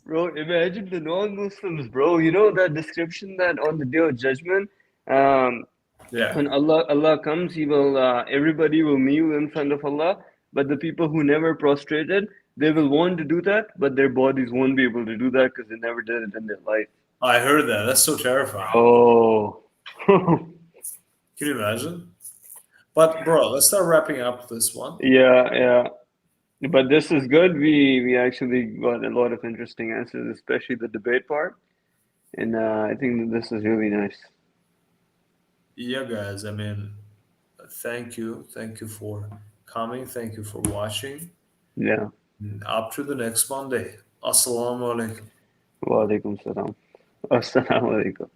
Bro, imagine the non-Muslims, bro. You know that description that on the day of judgment, um, Yeah, when Allah comes, He will everybody will kneel in front of Allah, but the people who never prostrated, they will want to do that, but their bodies won't be able to do that because they never did it in their life. I heard that. That's so terrifying. Oh. Can you imagine? But bro, let's start wrapping up this one. Yeah, yeah. But this is good. We actually got a lot of interesting answers, especially the debate part. And I think that this is really nice. Yeah, guys. I mean, thank you for coming. Thank you for watching. Yeah. Up to the next Monday. Assalamu alaikum. Wa alaikum salam. Assalamu alaikum.